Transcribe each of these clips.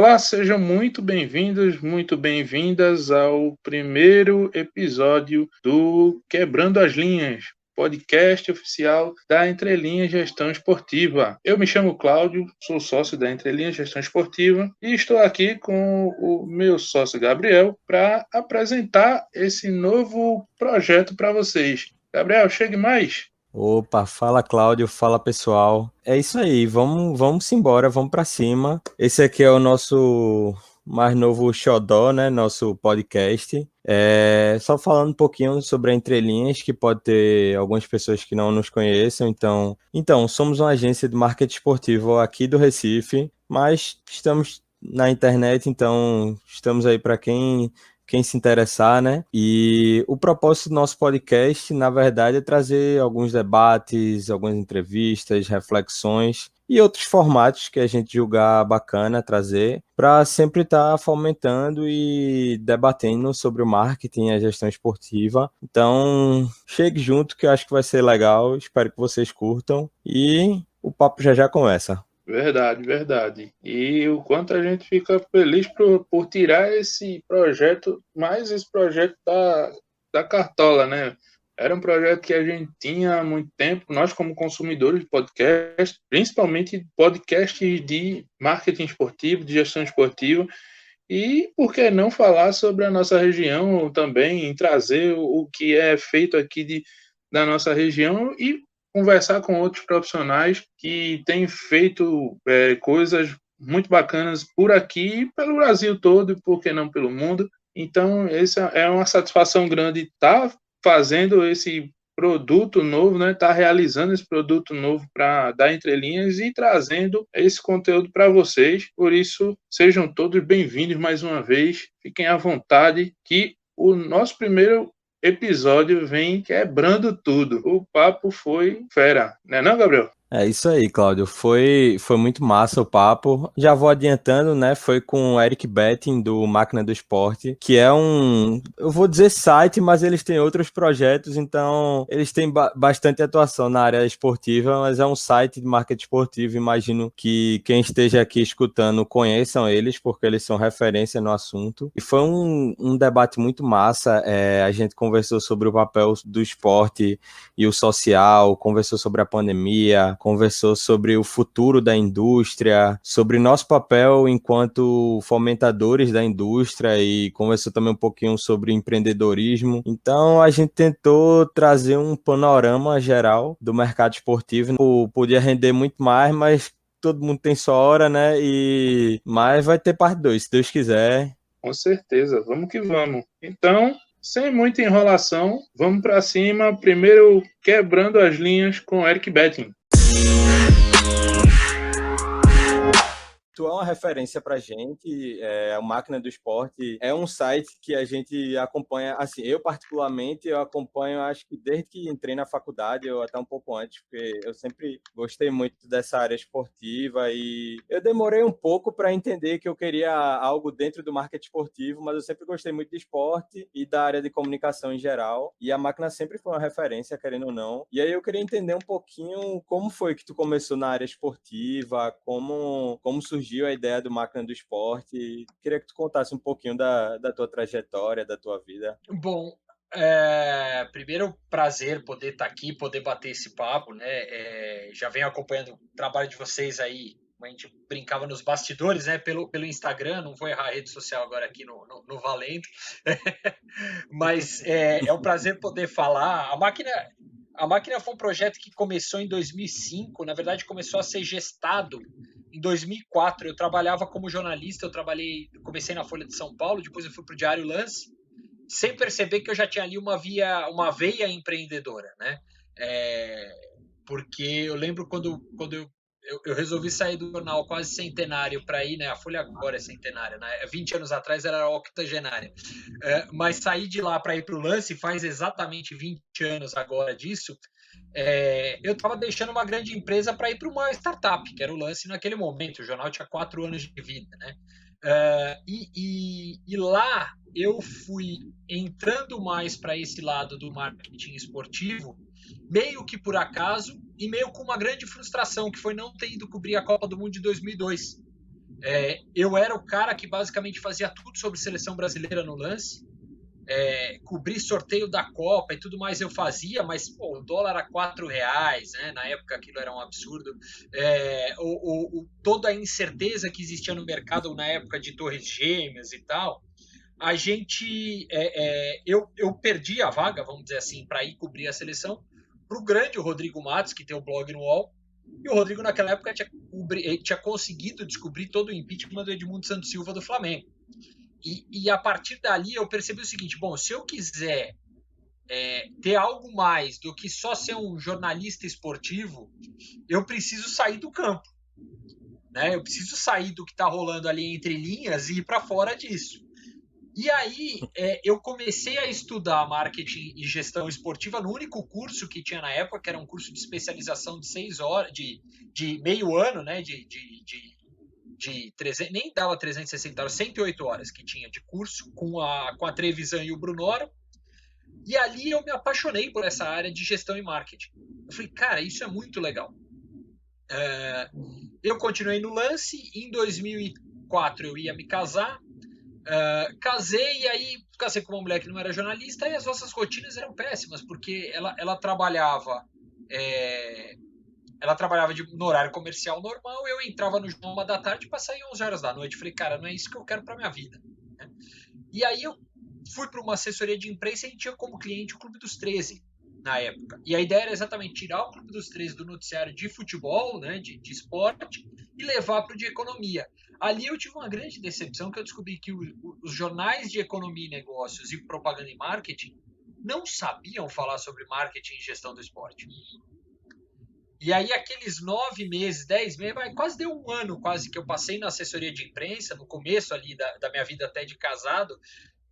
Olá, sejam muito bem-vindos, muito bem-vindas ao primeiro episódio do Quebrando as Linhas, podcast oficial da Entrelinhas Gestão Esportiva. Eu me chamo Cláudio, sou sócio da Entrelinhas Gestão Esportiva e estou aqui com o meu sócio Gabriel para apresentar esse novo projeto para vocês. Gabriel, chegue mais! Opa, fala Cláudio, fala pessoal. É isso aí, vamos embora, vamos para cima. Esse aqui é o nosso mais novo xodó, né? Nosso podcast. Só falando um pouquinho sobre a Entrelinhas, que pode ter algumas pessoas que não nos conheçam. Então, somos uma agência de marketing esportivo aqui do Recife, mas estamos na internet, então estamos aí para quem se interessar, né? E o propósito do nosso podcast, na verdade, é trazer alguns debates, algumas entrevistas, reflexões e outros formatos que a gente julgar bacana trazer para sempre estar fomentando e debatendo sobre o marketing e a gestão esportiva. Então, chegue junto que eu acho que vai ser legal, espero que vocês curtam e o papo já começa. Verdade, verdade. E o quanto a gente fica feliz por tirar esse projeto, mais esse projeto da cartola, né? Era um projeto que a gente tinha há muito tempo, nós como consumidores de podcast, principalmente podcasts de marketing esportivo, de gestão esportiva, e por que não falar sobre a nossa região também, em trazer o que é feito aqui da nossa região e conversar com outros profissionais que têm feito coisas muito bacanas por aqui, pelo Brasil todo e por que não pelo mundo. Então, essa é uma satisfação grande estar fazendo esse produto novo, né? Tá realizando esse produto novo para dar entrelinhas e trazendo esse conteúdo para vocês. Por isso, sejam todos bem-vindos mais uma vez. Fiquem à vontade que o nosso primeiro episódio vem quebrando tudo. O papo foi fera, né não, Gabriel? É isso aí, Cláudio. Foi muito massa o papo. Já vou adiantando, né? Foi com o Eric Betting, do Máquina do Esporte, que é eu vou dizer site, mas eles têm outros projetos, então eles têm bastante atuação na área esportiva, mas é um site de marketing esportivo. Imagino que quem esteja aqui escutando conheçam eles, porque eles são referência no assunto. E foi um debate muito massa. A gente conversou sobre o papel do esporte e o social, conversou sobre a pandemia, conversou sobre o futuro da indústria, sobre nosso papel enquanto fomentadores da indústria e conversou também um pouquinho sobre empreendedorismo. Então a gente tentou trazer um panorama geral do mercado esportivo. Podia render muito mais, mas todo mundo tem sua hora, né? Mas vai ter parte 2, se Deus quiser. Com certeza, vamos que vamos. Então, sem muita enrolação, vamos para cima. Primeiro, quebrando as linhas com Eric Betting. Tu é uma referência pra gente, o Máquina do Esporte é um site que a gente acompanha, assim, eu particularmente, eu acompanho, acho que desde que entrei na faculdade, ou até um pouco antes, porque eu sempre gostei muito dessa área esportiva e eu demorei um pouco para entender que eu queria algo dentro do marketing esportivo, mas eu sempre gostei muito de esporte e da área de comunicação em geral, e a Máquina sempre foi uma referência, querendo ou não, e aí eu queria entender um pouquinho como foi que tu começou na área esportiva, como surgiu a ideia do Máquina do Esporte. Queria que tu contasse um pouquinho da tua trajetória, da tua vida. Bom, primeiro prazer poder estar aqui, poder bater esse papo, né? Já venho acompanhando o trabalho de vocês aí. A gente brincava nos bastidores, né? Pelo Instagram, não vou errar a rede social agora aqui no Valendo. Mas é um prazer poder falar. A máquina foi um projeto que começou em 2005, na verdade começou a ser gestado em 2004. Eu trabalhava como jornalista, comecei na Folha de São Paulo, depois eu fui para o Diário Lance, sem perceber que eu já tinha ali uma veia empreendedora, né? Porque eu lembro quando eu resolvi sair do jornal quase centenário para ir, né? A Folha agora é centenária, né? 20 anos atrás era octogenária. Mas sair de lá para ir para o Lance faz exatamente 20 anos agora disso. Eu estava deixando uma grande empresa para ir para uma startup, que era o Lance naquele momento. O jornal tinha 4 anos de vida, né? E lá eu fui entrando mais para esse lado do marketing esportivo, meio que por acaso e meio com uma grande frustração, que foi não ter ido cobrir a Copa do Mundo de 2002. Eu era o cara que basicamente fazia tudo sobre seleção brasileira no lance. Cobrir sorteio da Copa e tudo mais eu fazia, mas pô, o dólar era R$4, né? Na época aquilo era um absurdo. Toda a incerteza que existia no mercado na época de Torres Gêmeas e tal, a gente, eu perdi a vaga, vamos dizer assim, para ir cobrir a seleção para o grande Rodrigo Matos, que tem o blog no UOL. E o Rodrigo naquela época tinha conseguido descobrir todo o impeachment do Edmundo Santos Silva do Flamengo. E a partir dali eu percebi o seguinte: bom, se eu quiser ter algo mais do que só ser um jornalista esportivo, eu preciso sair do campo, né? Eu preciso sair do que está rolando ali entre linhas e ir para fora disso. E aí eu comecei a estudar marketing e gestão esportiva no único curso que tinha na época, que era um curso de especialização de 6 horas, de meio ano, né? De 300, nem dava 360 horas, 108 horas que tinha de curso com a Trevisan e o Brunoro. E ali eu me apaixonei por essa área de gestão e marketing. Eu falei, cara, isso é muito legal. Eu continuei no lance. Em 2004 eu ia me casar. Casei, e aí casei com uma mulher que não era jornalista, e as nossas rotinas eram péssimas, porque ela trabalhava no horário comercial normal, eu entrava no jornal 1 da tarde para sair 11 horas da noite. Falei, cara, não é isso que eu quero para minha vida. E aí eu fui para uma assessoria de imprensa e a gente tinha como cliente o Clube dos 13 na época. E a ideia era exatamente tirar o Clube dos 13 do noticiário de futebol, né, de esporte, e levar para o de economia. Ali eu tive uma grande decepção, que eu descobri que os jornais de economia e negócios e propaganda e marketing não sabiam falar sobre marketing e gestão do esporte. E aí aqueles 9 meses, 10 meses, quase deu um ano quase que eu passei na assessoria de imprensa, no começo ali da minha vida até de casado,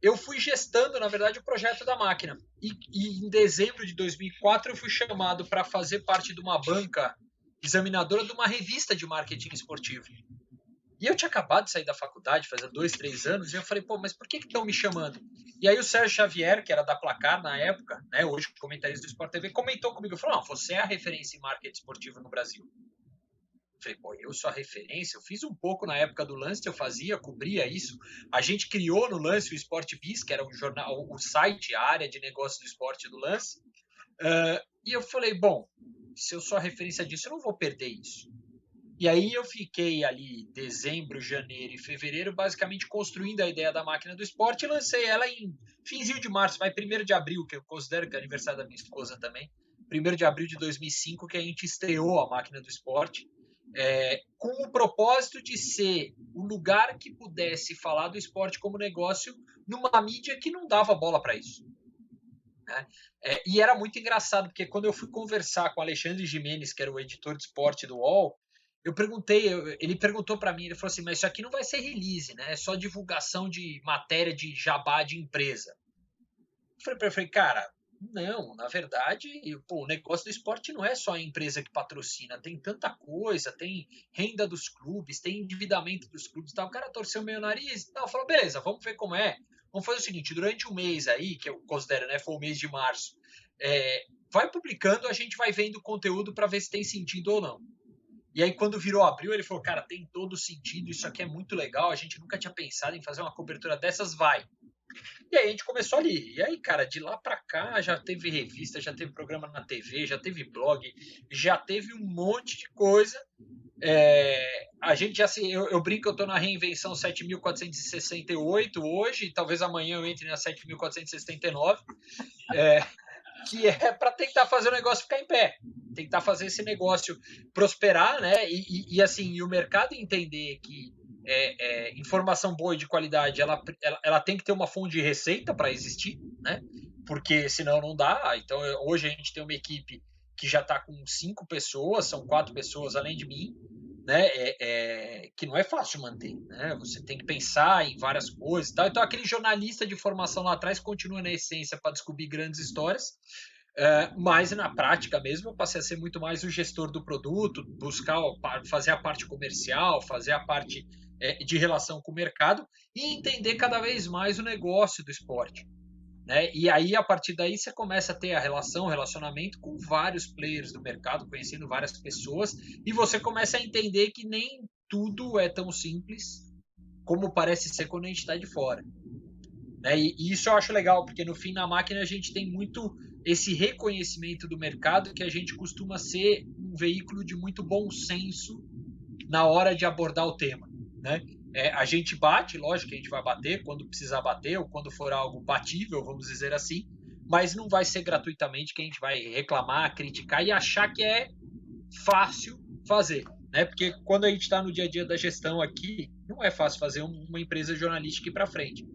eu fui gestando, na verdade, o projeto da máquina. E em dezembro de 2004 eu fui chamado para fazer parte de uma banca examinadora de uma revista de marketing esportivo. E eu tinha acabado de sair da faculdade, fazia 2, 3 anos, e eu falei, pô, mas por que estão me chamando? E aí o Sérgio Xavier, que era da Placar na época, né, hoje comentarista do Sport TV, comentou comigo, falou, você é a referência em marketing esportivo no Brasil. Eu falei, pô, eu sou a referência, eu fiz um pouco na época do Lance, eu cobria isso. A gente criou no Lance o Sport Biz, que era um jornal, o site, a área de negócio do esporte do Lance. E eu falei, bom, se eu sou a referência disso, eu não vou perder isso. E aí eu fiquei ali dezembro, janeiro e fevereiro basicamente construindo a ideia da máquina do esporte e lancei ela em finzinho de março, mas 1º de abril, que eu considero que é aniversário da minha esposa também, 1º de abril de 2005, que a gente estreou a máquina do esporte, com o propósito de ser o lugar que pudesse falar do esporte como negócio numa mídia que não dava bola para isso. Né? E era muito engraçado, porque quando eu fui conversar com o Alexandre Gimenez, que era o editor de esporte do UOL, eu perguntei, ele perguntou para mim, ele falou assim, mas isso aqui não vai ser release, né? É só divulgação de matéria de jabá de empresa. Eu falei, cara, não, na verdade, o negócio do esporte não é só a empresa que patrocina, tem tanta coisa, tem renda dos clubes, tem endividamento dos clubes e tal. O cara torceu meio nariz e tal, falou, beleza, vamos ver como é. Vamos fazer o seguinte, durante um mês aí, que eu considero, né, foi o mês de março, vai publicando, a gente vai vendo o conteúdo para ver se tem sentido ou não. E aí, quando virou abril, ele falou, cara, tem todo sentido, isso aqui é muito legal, a gente nunca tinha pensado em fazer uma cobertura dessas, vai. E aí a gente começou ali. E aí, cara, de lá pra cá, já teve revista, já teve programa na TV, já teve blog, já teve um monte de coisa. A gente já eu brinco que eu tô na reinvenção 7.468 hoje, talvez amanhã eu entre na 7.469. Que é para tentar fazer o negócio ficar em pé, tentar fazer esse negócio prosperar, né? E assim, e o mercado entender que informação boa e de qualidade, ela tem que ter uma fonte de receita para existir, né? Porque senão não dá. Então, hoje a gente tem uma equipe que já está com 5 pessoas, são 4 pessoas além de mim, né? Que não é fácil manter, né? Você tem que pensar em várias coisas e tal. Então, aquele jornalista de formação lá atrás continua na essência para descobrir grandes histórias, mas na prática mesmo eu passei a ser muito mais o gestor do produto, fazer a parte comercial, fazer a parte de relação com o mercado e entender cada vez mais o negócio do esporte. Né? E aí, a partir daí, você começa a ter relacionamento com vários players do mercado, conhecendo várias pessoas, e você começa a entender que nem tudo é tão simples como parece ser quando a gente está de fora. Né? E isso eu acho legal, porque no fim, na máquina, a gente tem muito esse reconhecimento do mercado, que a gente costuma ser um veículo de muito bom senso na hora de abordar o tema. Né? A gente bate, lógico que a gente vai bater quando precisar bater, ou quando for algo batível, vamos dizer assim, mas não vai ser gratuitamente que a gente vai reclamar, criticar e achar que é fácil fazer. Né? Porque quando a gente está no dia a dia da gestão aqui, não é fácil fazer uma empresa jornalística ir para frente.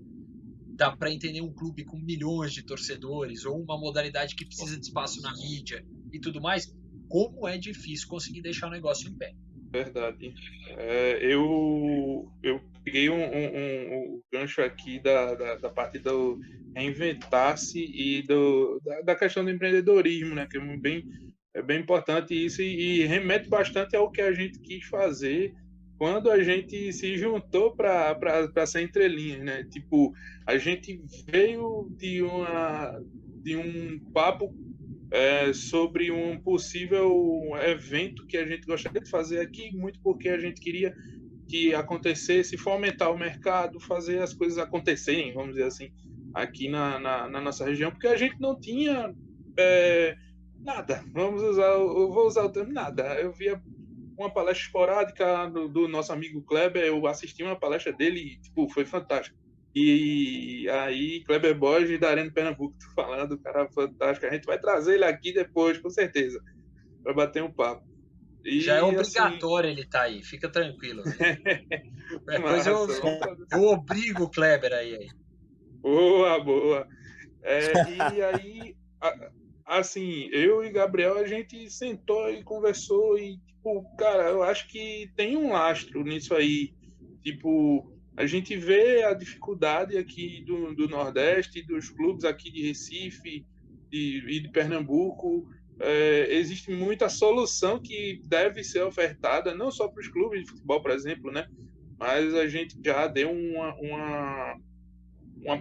Dá para entender um clube com milhões de torcedores ou uma modalidade que precisa de espaço na mídia e tudo mais, como é difícil conseguir deixar o negócio em pé. Verdade. Eu peguei um gancho aqui da parte do reinventar-se e da questão do empreendedorismo, né, que é bem importante isso e remete bastante ao que a gente quis fazer quando a gente se juntou para ser entrelinhas, né? Tipo, a gente veio de um papo sobre um possível evento que a gente gostaria de fazer aqui, muito porque a gente queria que acontecesse, fomentar o mercado, fazer as coisas acontecerem, vamos dizer assim, aqui na nossa região, porque a gente não tinha nada. Eu vou usar o termo nada. Eu via uma palestra esporádica do nosso amigo Kleber, eu assisti uma palestra dele e tipo, foi fantástico. E aí, Kleber Borges da Arena Pernambuco, tô falando, cara fantástico. A gente vai trazer ele aqui depois, com certeza, para bater um papo. E, já é obrigatório ele estar aí, fica tranquilo. Depois eu obrigo o Kleber aí. Boa. E aí, assim, eu e Gabriel, a gente sentou e conversou e, tipo, cara, eu acho que tem um lastro nisso aí. Tipo, a gente vê a dificuldade aqui do Nordeste, dos clubes aqui de Recife e de Pernambuco. Existe muita solução que deve ser ofertada, não só para os clubes de futebol, por exemplo, né? Mas a gente já deu uma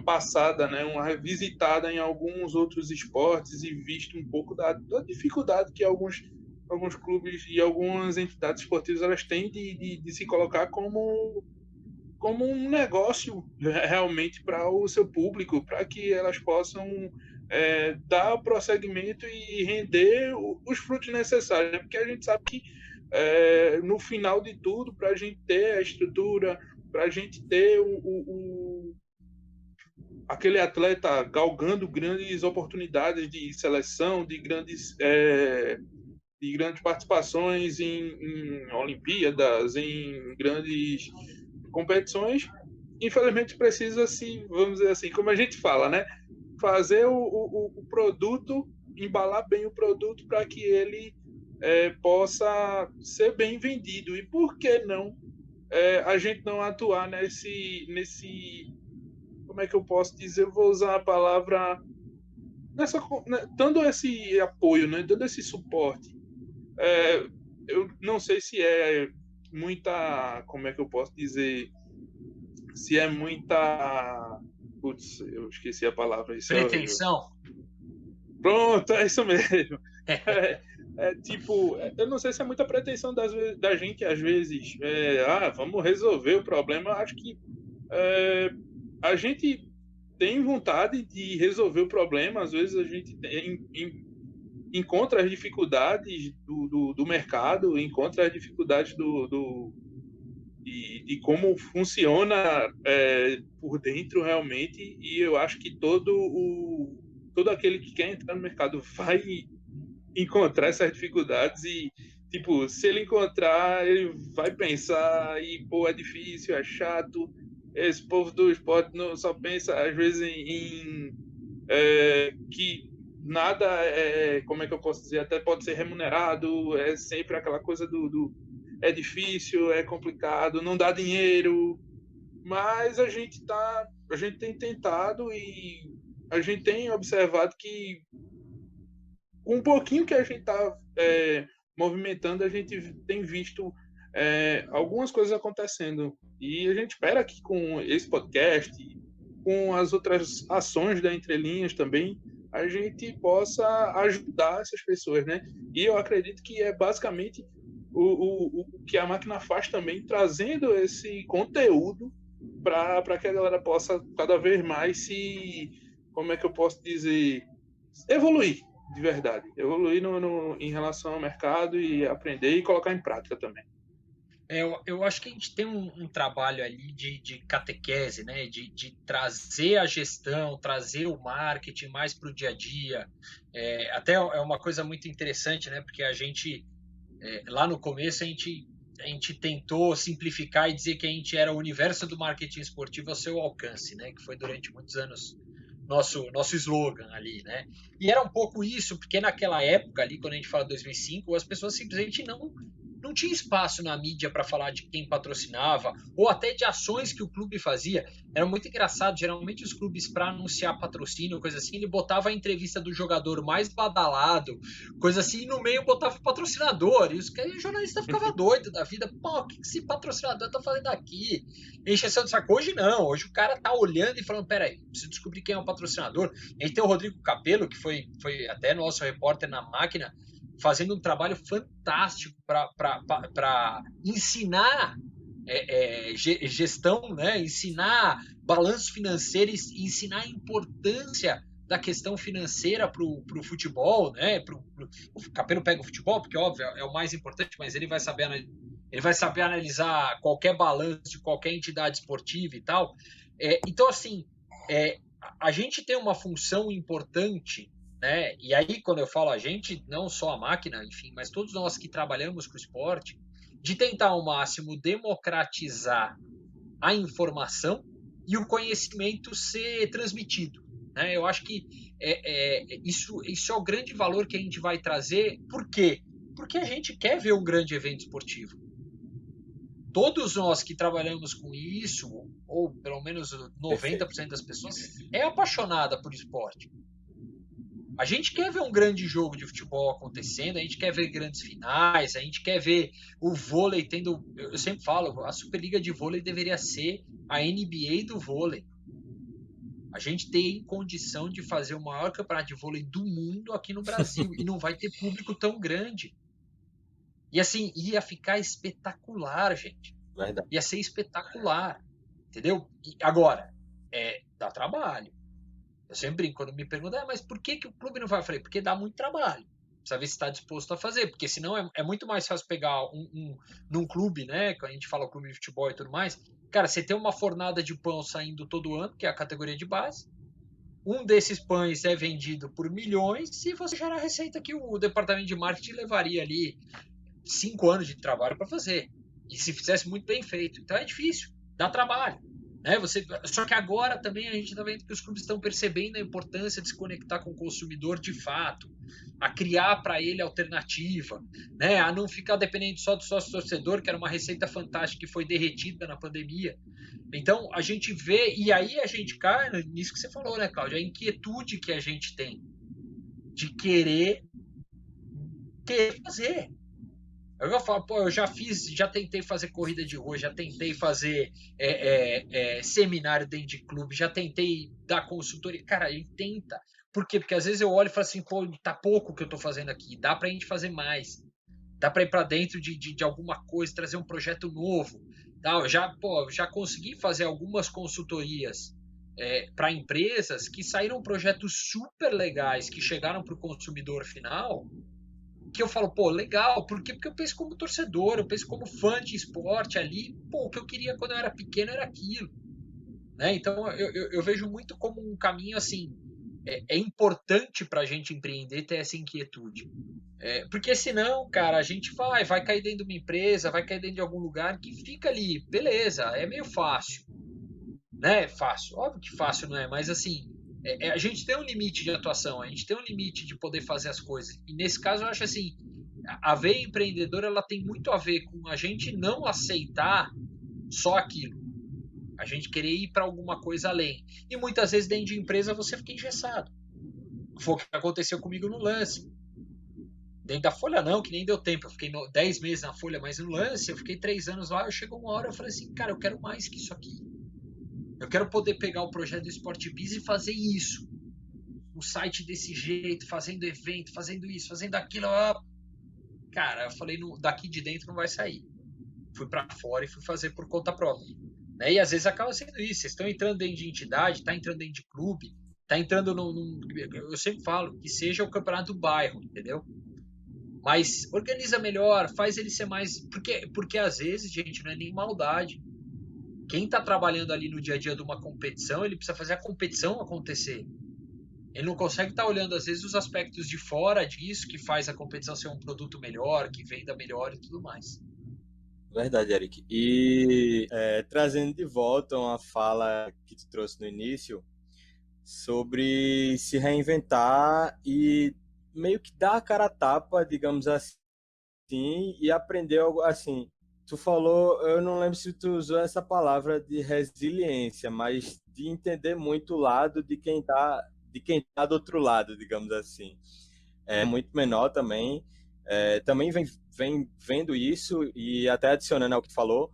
passada, né? Uma revisitada em alguns outros esportes e visto um pouco da dificuldade que alguns clubes e algumas entidades esportivas elas têm de se colocar como um negócio realmente para o seu público, para que elas possam dar prosseguimento e render os frutos necessários, porque a gente sabe que no final de tudo, para a gente ter a estrutura, para a gente ter aquele atleta galgando grandes oportunidades de seleção, de grandes participações em Olimpíadas, em grandes competições, infelizmente precisa vamos dizer assim, como a gente fala, né? Fazer o produto, embalar bem o produto para que ele possa ser bem vendido. E por que não a gente não atuar nesse como é que eu posso dizer? Eu vou usar a palavra dando esse apoio, né? Dando esse suporte. Eu não sei se é muita, como é que eu posso dizer? Se é muita, putz, eu esqueci a palavra. Isso pretensão. Pronto, é isso mesmo. Tipo, eu não sei se é muita pretensão da gente às vezes. Vamos resolver o problema. Eu acho que a gente tem vontade de resolver o problema. Às vezes a gente encontra as dificuldades do mercado, encontra as dificuldades de como funciona por dentro realmente, e eu acho que todo aquele que quer entrar no mercado vai encontrar essas dificuldades e, tipo, se ele encontrar, ele vai pensar e, pô, é difícil, é chato. Esse povo do esporte não só pensa, às vezes, em que nada como é que eu posso dizer, até pode ser remunerado, é sempre aquela coisa é difícil, é complicado, não dá dinheiro, mas a gente tem tentado e a gente tem observado que um pouquinho que a gente está movimentando, a gente tem visto algumas coisas acontecendo. E a gente espera que com esse podcast, com as outras ações da Entrelinhas também, a gente possa ajudar essas pessoas, né? E eu acredito que é basicamente o que a máquina faz também, trazendo esse conteúdo para que a galera possa cada vez mais como é que eu posso dizer, evoluir de verdade, evoluir em relação ao mercado e aprender e colocar em prática também. Eu acho que a gente tem um trabalho ali de catequese, né? De trazer a gestão, trazer o marketing mais para o dia a dia. Até é uma coisa muito interessante, né? Porque a gente, lá no começo, a gente tentou simplificar e dizer que a gente era o universo do marketing esportivo ao seu alcance, né? Que foi durante muitos anos nosso slogan ali, né? E era um pouco isso, porque naquela época ali, quando a gente fala 2005, as pessoas simplesmente não tinha espaço na mídia para falar de quem patrocinava ou até de ações que o clube fazia. Era muito engraçado. Geralmente os clubes, para anunciar patrocínio, coisa assim, ele botava a entrevista do jogador mais badalado, coisa assim, e no meio botava o patrocinador. E os jornalistas ficavam doidos da vida. Pô, o que esse patrocinador tá fazendo aqui? Encheção de saco. Hoje não. Hoje o cara tá olhando e falando: peraí, preciso descobrir quem é o patrocinador. A gente tem o Rodrigo Capello, que foi até nosso repórter na máquina, fazendo um trabalho fantástico para ensinar gestão, né? Ensinar balanço financeiro e ensinar a importância da questão financeira para o futebol, né? O Capello pega o futebol, porque óbvio é o mais importante, mas ele vai saber analisar qualquer balanço de qualquer entidade esportiva e tal. Então, assim, a gente tem uma função importante, né? E aí, quando eu falo a gente, não só a máquina, enfim, mas todos nós que trabalhamos com o esporte, de tentar ao máximo democratizar a informação e o conhecimento ser transmitido, né? Eu acho que isso é o grande valor que a gente vai trazer. Por quê? Porque a gente quer ver um grande evento esportivo. Todos nós que trabalhamos com isso, ou pelo menos 90% das pessoas, é apaixonada por esporte. A gente quer ver um grande jogo de futebol acontecendo, a gente quer ver grandes finais, a gente quer ver o vôlei tendo... Eu sempre falo, a Superliga de Vôlei deveria ser a NBA do vôlei. A gente tem condição de fazer o maior campeonato de vôlei do mundo aqui no Brasil e não vai ter público tão grande. E assim, ia ficar espetacular, gente. Verdade. Ia ser espetacular, entendeu? E agora, dá trabalho. Eu sempre brinco, quando me perguntam, mas por que o clube não vai? Eu falei, porque dá muito trabalho. Precisa ver se está disposto a fazer, porque senão é muito mais fácil pegar num clube, né? Quando a gente fala clube de futebol e tudo mais, cara, você tem uma fornada de pão saindo todo ano, que é a categoria de base. Um desses pães é vendido por milhões e você gera a receita que o departamento de marketing levaria ali 5 anos de trabalho para fazer. E se fizesse muito bem feito. Então é difícil, dá trabalho. Né? Só que agora também a gente está vendo que os clubes estão percebendo a importância de se conectar com o consumidor de fato, a criar para ele alternativa, né? A não ficar dependendo só do sócio-torcedor, que era uma receita fantástica que foi derretida na pandemia. Então a gente vê, e aí a gente cai nisso que você falou, né, Cláudio? A inquietude que a gente tem de querer fazer. Eu falo, pô, eu já tentei fazer corrida de rua, já tentei fazer seminário dentro de clube, já tentei dar consultoria. Cara, ele tenta. Por quê? Porque às vezes eu olho e falo assim, pô, tá pouco o que eu tô fazendo aqui, dá pra gente fazer mais. Dá pra ir pra dentro de alguma coisa, trazer um projeto novo. Tá? Eu já consegui fazer algumas consultorias para empresas que saíram projetos super legais, que chegaram pro consumidor final, que eu falo, pô, legal, por quê? Porque eu penso como torcedor, eu penso como fã de esporte ali, pô, o que eu queria quando eu era pequeno era aquilo, né? Então eu vejo muito como um caminho assim, é importante para a gente empreender ter essa inquietude, porque senão, cara, a gente vai cair dentro de uma empresa, vai cair dentro de algum lugar que fica ali, beleza, é meio fácil, né? Fácil, óbvio que fácil não é, mas assim, a gente tem um limite de atuação, a gente tem um limite de poder fazer as coisas. E nesse caso eu acho assim, a veia empreendedora ela tem muito a ver com a gente não aceitar só aquilo. A gente querer ir para alguma coisa além. E muitas vezes dentro de empresa você fica engessado. Foi o que aconteceu comigo no Lance. Dentro da Folha não, que nem deu tempo. Eu fiquei 10 meses na Folha, mas no Lance eu fiquei 3 anos lá. Eu chegou uma hora eu falei assim, cara, eu quero mais que isso aqui. Eu quero poder pegar o projeto do Sport Biz e fazer isso. Um site desse jeito, fazendo evento, fazendo isso, fazendo aquilo. cara, eu falei, daqui de dentro não vai sair. Fui para fora e fui fazer por conta própria. Né? E às vezes acaba sendo isso. Vocês estão entrando dentro de entidade, tá entrando dentro de clube, tá entrando eu sempre falo que seja o campeonato do bairro, entendeu? Mas organiza melhor, faz ele ser mais. Porque às vezes, gente, não é nem maldade. Quem tá trabalhando ali no dia a dia de uma competição, ele precisa fazer a competição acontecer. Ele não consegue estar olhando, às vezes, os aspectos de fora disso, que faz a competição ser um produto melhor, que venda melhor e tudo mais. Verdade, Eric. E trazendo de volta uma fala que tu trouxe no início sobre se reinventar e meio que dar a cara a tapa, digamos assim, e aprender algo assim. Tu falou, eu não lembro se tu usou essa palavra de resiliência, mas de entender muito o lado de quem tá do outro lado, digamos assim. É muito menor também. Também vem vendo isso e até adicionando ao que tu falou,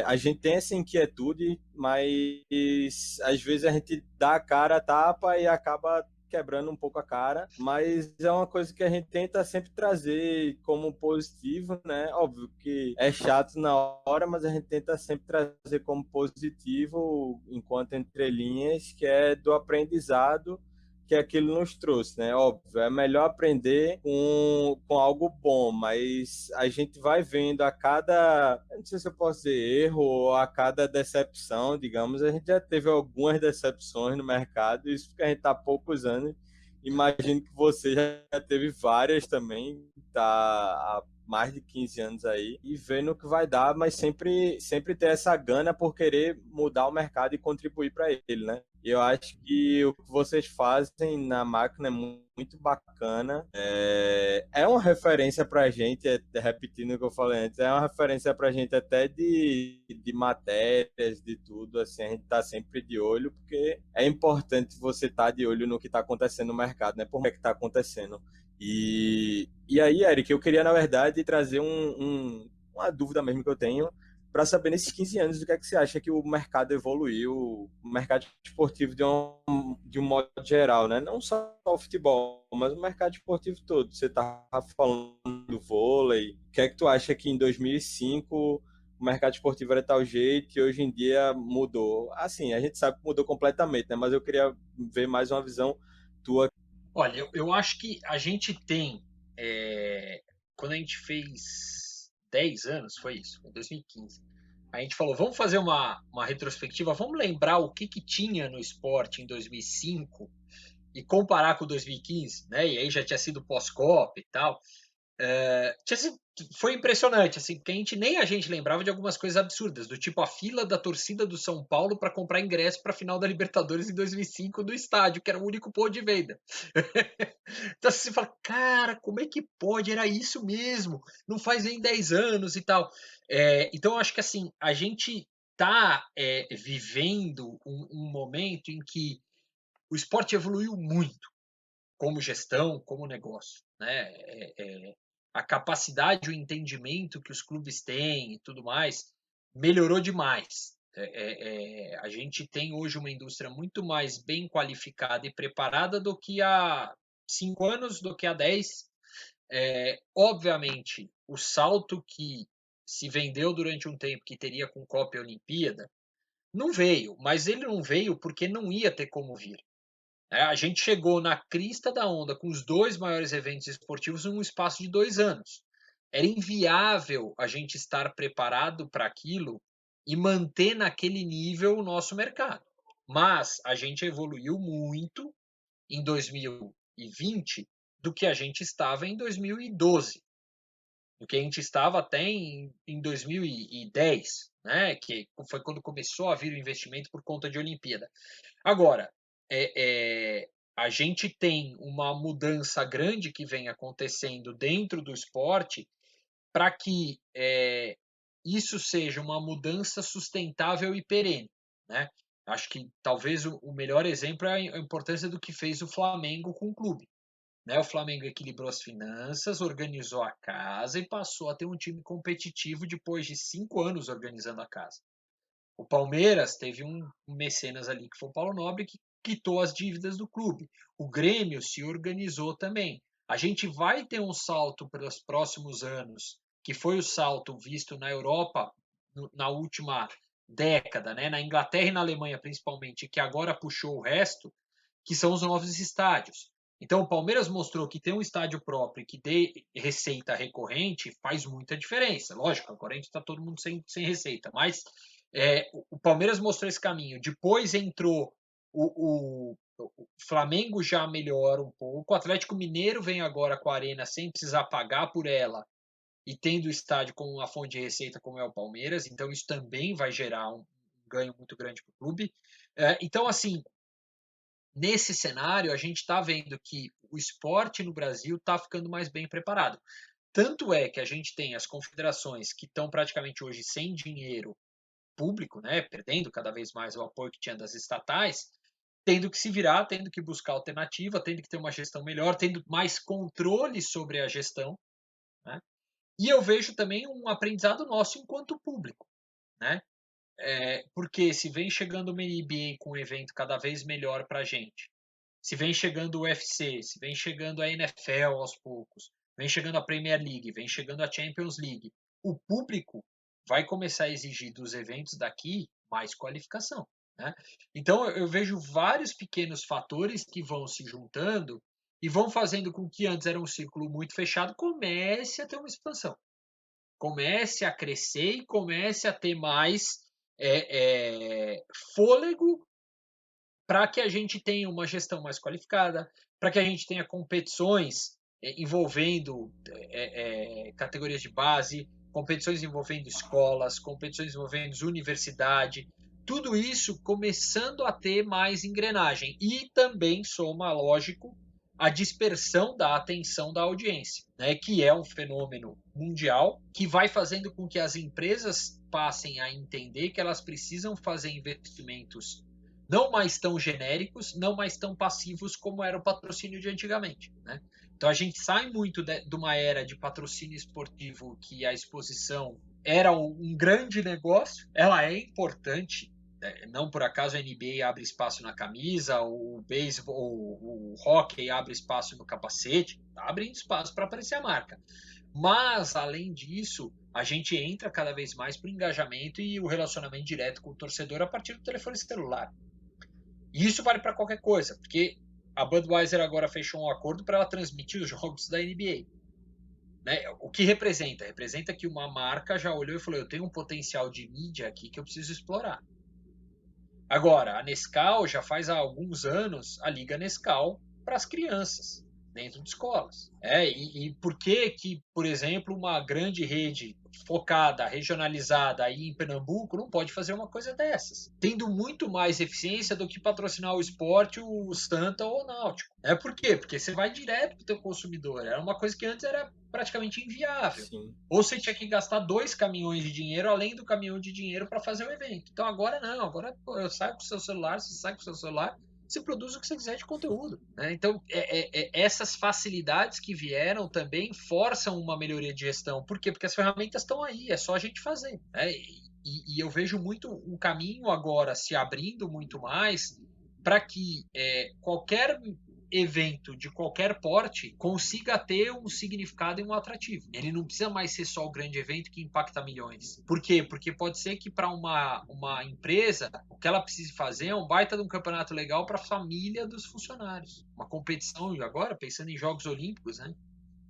a gente tem essa inquietude, mas às vezes a gente dá a cara a tapa e acaba quebrando um pouco a cara, mas é uma coisa que a gente tenta sempre trazer como positivo, né? Óbvio que é chato na hora, mas a gente tenta sempre trazer como positivo, enquanto entrelinhas, que é do aprendizado que aquilo nos trouxe, né? Óbvio, é melhor aprender com algo bom, mas a gente vai vendo a cada, eu não sei se eu posso dizer erro, ou a cada decepção, digamos, a gente já teve algumas decepções no mercado, isso porque a gente está há poucos anos, imagino que você já teve várias também, tá há mais de 15 anos aí, e vendo o que vai dar, mas sempre ter essa gana por querer mudar o mercado e contribuir para ele, né? Eu acho que o que vocês fazem na máquina é muito bacana. É uma referência para a gente, repetindo o que eu falei antes, é uma referência para a gente até de matérias, de tudo. Assim, a gente está sempre de olho, porque é importante você estar de olho no que está acontecendo no mercado, né? Por que está acontecendo. E aí, Eric, eu queria, na verdade, trazer uma dúvida mesmo que eu tenho para saber nesses 15 anos o que é que você acha que o mercado evoluiu, o mercado esportivo de um modo geral, né? Não só o futebol, mas o mercado esportivo todo. Você tá falando do vôlei. O que é que tu acha que em 2005 o mercado esportivo era tal jeito e hoje em dia mudou? Assim, a gente sabe que mudou completamente, né? Mas eu queria ver mais uma visão tua. Olha, eu acho que a gente tem. Quando a gente fez 10 anos, foi isso, foi 2015. A gente falou, vamos fazer uma retrospectiva, vamos lembrar o que tinha no esporte em 2005 e comparar com 2015, né? E aí já tinha sido pós-COP e tal. Foi impressionante, assim, porque nem a gente lembrava de algumas coisas absurdas, do tipo a fila da torcida do São Paulo para comprar ingresso para a final da Libertadores em 2005 do estádio, que era o único ponto de venda. Então você fala, cara, como é que pode? Era isso mesmo, não faz nem 10 anos e tal. Então eu acho que assim, a gente está vivendo um momento em que o esporte evoluiu muito como gestão, como negócio, né? A capacidade, o entendimento que os clubes têm e tudo mais melhorou demais. A gente tem hoje uma indústria muito mais bem qualificada e preparada do que há 5 anos, do que há 10. Obviamente, o salto que se vendeu durante um tempo que teria com Copa e Olimpíada não veio, mas ele não veio porque não ia ter como vir. A gente chegou na crista da onda com os dois maiores eventos esportivos em um espaço de 2 anos. Era inviável a gente estar preparado para aquilo e manter naquele nível o nosso mercado. Mas a gente evoluiu muito em 2020 do que a gente estava em 2012, do que a gente estava até em 2010, né? Que foi quando começou a vir o investimento por conta de Olimpíada. Agora, a gente tem uma mudança grande que vem acontecendo dentro do esporte para que isso seja uma mudança sustentável e perene, né? Acho que talvez o melhor exemplo é a importância do que fez o Flamengo com o clube. Né? O Flamengo equilibrou as finanças, organizou a casa e passou a ter um time competitivo depois de 5 anos organizando a casa. O Palmeiras teve um mecenas ali, que foi o Paulo Nobre, que quitou as dívidas do clube. O Grêmio se organizou também. A gente vai ter um salto pelos próximos anos, que foi o salto visto na Europa na última década, né? Na Inglaterra e na Alemanha principalmente, que agora puxou o resto, que são os novos estádios. Então o Palmeiras mostrou que ter um estádio próprio que dê receita recorrente faz muita diferença. Lógico, agora a gente está todo mundo sem receita, mas o Palmeiras mostrou esse caminho. Depois entrou o Flamengo, já melhora um pouco. O Atlético Mineiro vem agora com a Arena sem precisar pagar por ela e tendo o estádio como uma fonte de receita, como é o Palmeiras. Então isso também vai gerar um ganho muito grande para o clube. Então, assim, nesse cenário, a gente está vendo que o esporte no Brasil está ficando mais bem preparado. Tanto é que a gente tem as confederações que estão praticamente hoje sem dinheiro público, né, perdendo cada vez mais o apoio que tinha das estatais, tendo que se virar, tendo que buscar alternativa, tendo que ter uma gestão melhor, tendo mais controle sobre a gestão, né? E eu vejo também um aprendizado nosso enquanto público, né? Porque se vem chegando uma NBA com um evento cada vez melhor para a gente, se vem chegando o UFC, se vem chegando a NFL aos poucos, vem chegando a Premier League, vem chegando a Champions League, o público vai começar a exigir dos eventos daqui mais qualificação, né? Então eu vejo vários pequenos fatores que vão se juntando e vão fazendo com que antes era um círculo muito fechado comece a ter uma expansão, comece a crescer e comece a ter mais fôlego para que a gente tenha uma gestão mais qualificada, para que a gente tenha competições envolvendo categorias de base, competições envolvendo escolas, competições envolvendo universidade, tudo isso começando a ter mais engrenagem. E também soma, lógico, a dispersão da atenção da audiência, né, que é um fenômeno mundial que vai fazendo com que as empresas passem a entender que elas precisam fazer investimentos não mais tão genéricos, não mais tão passivos como era o patrocínio de antigamente, né? Então a gente sai muito de uma era de patrocínio esportivo que a exposição era um grande negócio, ela é importante, não por acaso a NBA abre espaço na camisa, o beisebol, o hockey abre espaço no capacete, tá abrindo espaço para aparecer a marca. Mas, além disso, a gente entra cada vez mais para o engajamento e o relacionamento direto com o torcedor a partir do telefone celular. E isso vale para qualquer coisa, porque a Budweiser agora fechou um acordo para ela transmitir os jogos da NBA. Né? O que representa? Representa que uma marca já olhou e falou: eu tenho um potencial de mídia aqui que eu preciso explorar. Agora, a Nescau já faz há alguns anos a Liga Nescau para as crianças, dentro de escolas. E por que, por exemplo, uma grande rede focada, regionalizada aí em Pernambuco não pode fazer uma coisa dessas? Tendo muito mais eficiência do que patrocinar o esporte, o Santa ou o Náutico. Por quê? Porque você vai direto para o teu consumidor. Era uma coisa que antes era praticamente inviável. Sim. Ou você tinha que gastar 2 caminhões de dinheiro além do caminhão de dinheiro para fazer o evento. Então agora não, agora eu saio com o seu celular, você sai com o seu celular, você produz o que você quiser de conteúdo, né? Então, essas facilidades que vieram também forçam uma melhoria de gestão. Por quê? Porque as ferramentas estão aí, é só a gente fazer, né? E eu vejo muito um caminho agora se abrindo muito mais para que qualquer evento de qualquer porte consiga ter um significado e um atrativo. Ele não precisa mais ser só o grande evento que impacta milhões. Por quê? Porque pode ser que para uma empresa o que ela precise fazer é um baita de um campeonato legal para a família dos funcionários. Uma competição agora, pensando em Jogos Olímpicos, né?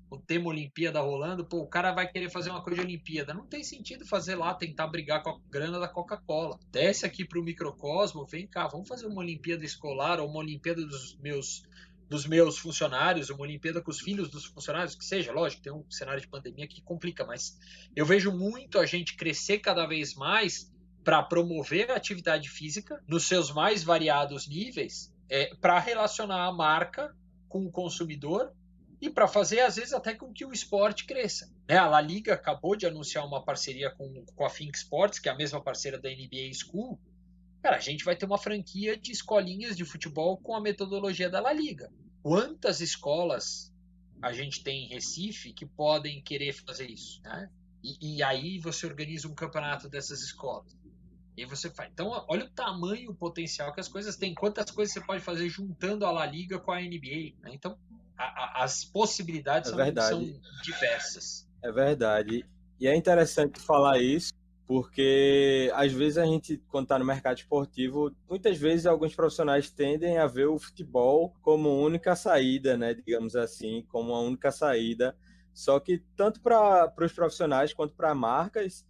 O tema Olimpíada rolando, o cara vai querer fazer uma coisa de Olimpíada. Não tem sentido fazer lá, tentar brigar com a grana da Coca-Cola. Desce aqui para o microcosmo, vem cá, vamos fazer uma Olimpíada escolar ou uma Olimpíada dos meus funcionários, uma Olimpíada com os filhos dos funcionários, que seja, lógico, tem um cenário de pandemia que complica, mas eu vejo muito a gente crescer cada vez mais para promover a atividade física nos seus mais variados níveis, para relacionar a marca com o consumidor e para fazer, às vezes, até com que o esporte cresça. A La Liga acabou de anunciar uma parceria com a Think Sports, que é a mesma parceira da NBA School. Cara, a gente vai ter uma franquia de escolinhas de futebol com a metodologia da La Liga. Quantas escolas a gente tem em Recife que podem querer fazer isso, né? E aí você organiza um campeonato dessas escolas. E você faz. Então, olha o tamanho, o potencial que as coisas têm. Quantas coisas você pode fazer juntando a La Liga com a NBA, né? Então, as possibilidades são diversas. É verdade. E é interessante falar isso, porque às vezes a gente, quando está no mercado esportivo, muitas vezes alguns profissionais tendem a ver o futebol como única saída, né? Digamos assim, como a única saída. Só que tanto para os profissionais quanto para marcas,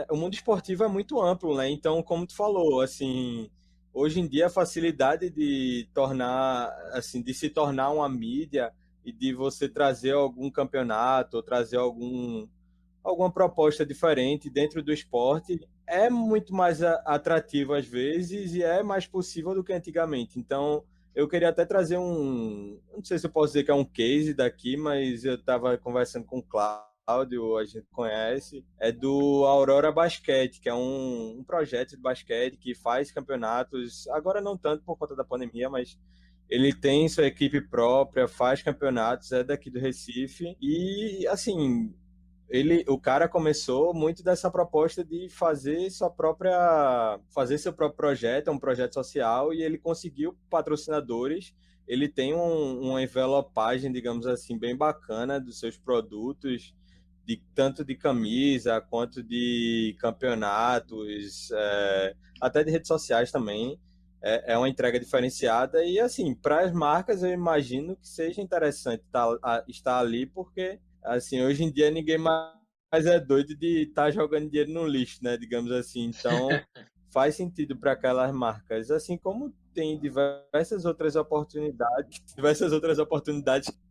o mundo esportivo é muito amplo, né? Então, como tu falou, assim, hoje em dia a facilidade de tornar, assim, de se tornar uma mídia e de você trazer algum campeonato ou trazer alguma proposta diferente dentro do esporte é muito mais atrativo às vezes e é mais possível do que antigamente. Então, eu queria até trazer não sei se eu posso dizer que é um case daqui, mas eu estava conversando com o Cláudio, a gente conhece, é do Aurora Basquete, que é um projeto de basquete que faz campeonatos, agora não tanto por conta da pandemia, mas ele tem sua equipe própria, faz campeonatos, é daqui do Recife e, assim, o cara começou muito dessa proposta de fazer seu próprio projeto, é um projeto social, e ele conseguiu patrocinadores. Ele tem uma envelopagem, digamos assim, bem bacana dos seus produtos, tanto de camisa quanto de campeonatos, até de redes sociais também. É uma entrega diferenciada e, assim, para as marcas eu imagino que seja interessante estar ali, porque, assim, hoje em dia ninguém mais é doido de estar jogando dinheiro no lixo, né? Digamos assim. Então, faz sentido para aquelas marcas, assim como tem diversas outras oportunidades.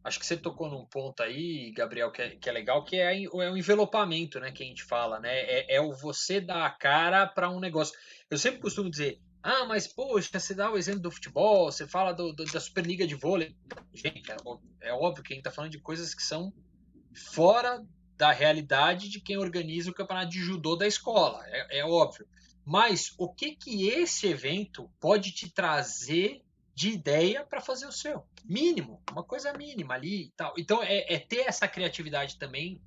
Acho que você tocou num ponto aí, Gabriel, que é legal, que é o envelopamento, né, que a gente fala, né? É o você dar a cara para um negócio. Eu sempre costumo dizer, mas poxa, você dá o exemplo do futebol, você fala da Superliga de vôlei. Gente, é óbvio que a gente tá falando de coisas que são fora da realidade de quem organiza o campeonato de judô da escola, é óbvio. Mas o que esse evento pode te trazer de ideia para fazer o seu? Mínimo, uma coisa mínima ali e tal. Então é ter essa criatividade também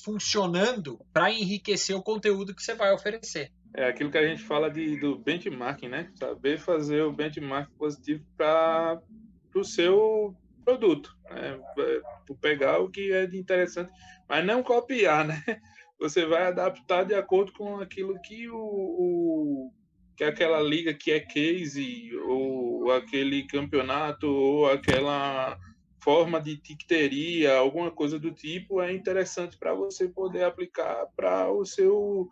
funcionando para enriquecer o conteúdo que você vai oferecer. É aquilo que a gente fala do benchmarking, né? Saber fazer o benchmark positivo para o seu produto, né? Pegar o que é de interessante, mas não copiar, né? Você vai adaptar de acordo com aquilo que que aquela liga que é case, ou aquele campeonato, ou aquela forma de ticketeria, alguma coisa do tipo, é interessante para você poder aplicar para o seu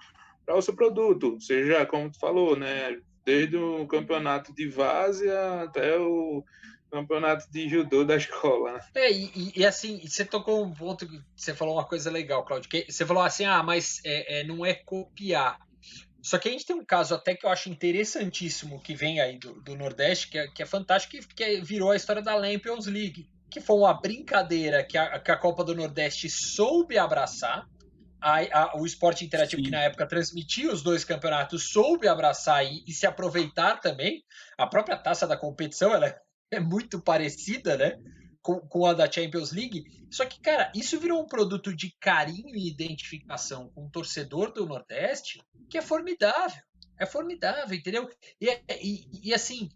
produto, seja como tu falou, né? Desde o campeonato de várzea até o campeonato de judô da escola. E assim, você tocou um ponto que você falou uma coisa legal, Claudio, que você falou assim, mas não é copiar. Só que a gente tem um caso até que eu acho interessantíssimo que vem aí do Nordeste, que é fantástico, que virou a história da Lampions League, que foi uma brincadeira que a Copa do Nordeste soube abraçar, o esporte interativo, que na época transmitia os dois campeonatos, soube abraçar e se aproveitar também. A própria taça da competição ela é muito parecida, né? Com a da Champions League. Só que, cara, isso virou um produto de carinho e identificação com o torcedor do Nordeste que é formidável. É formidável, entendeu? E assim,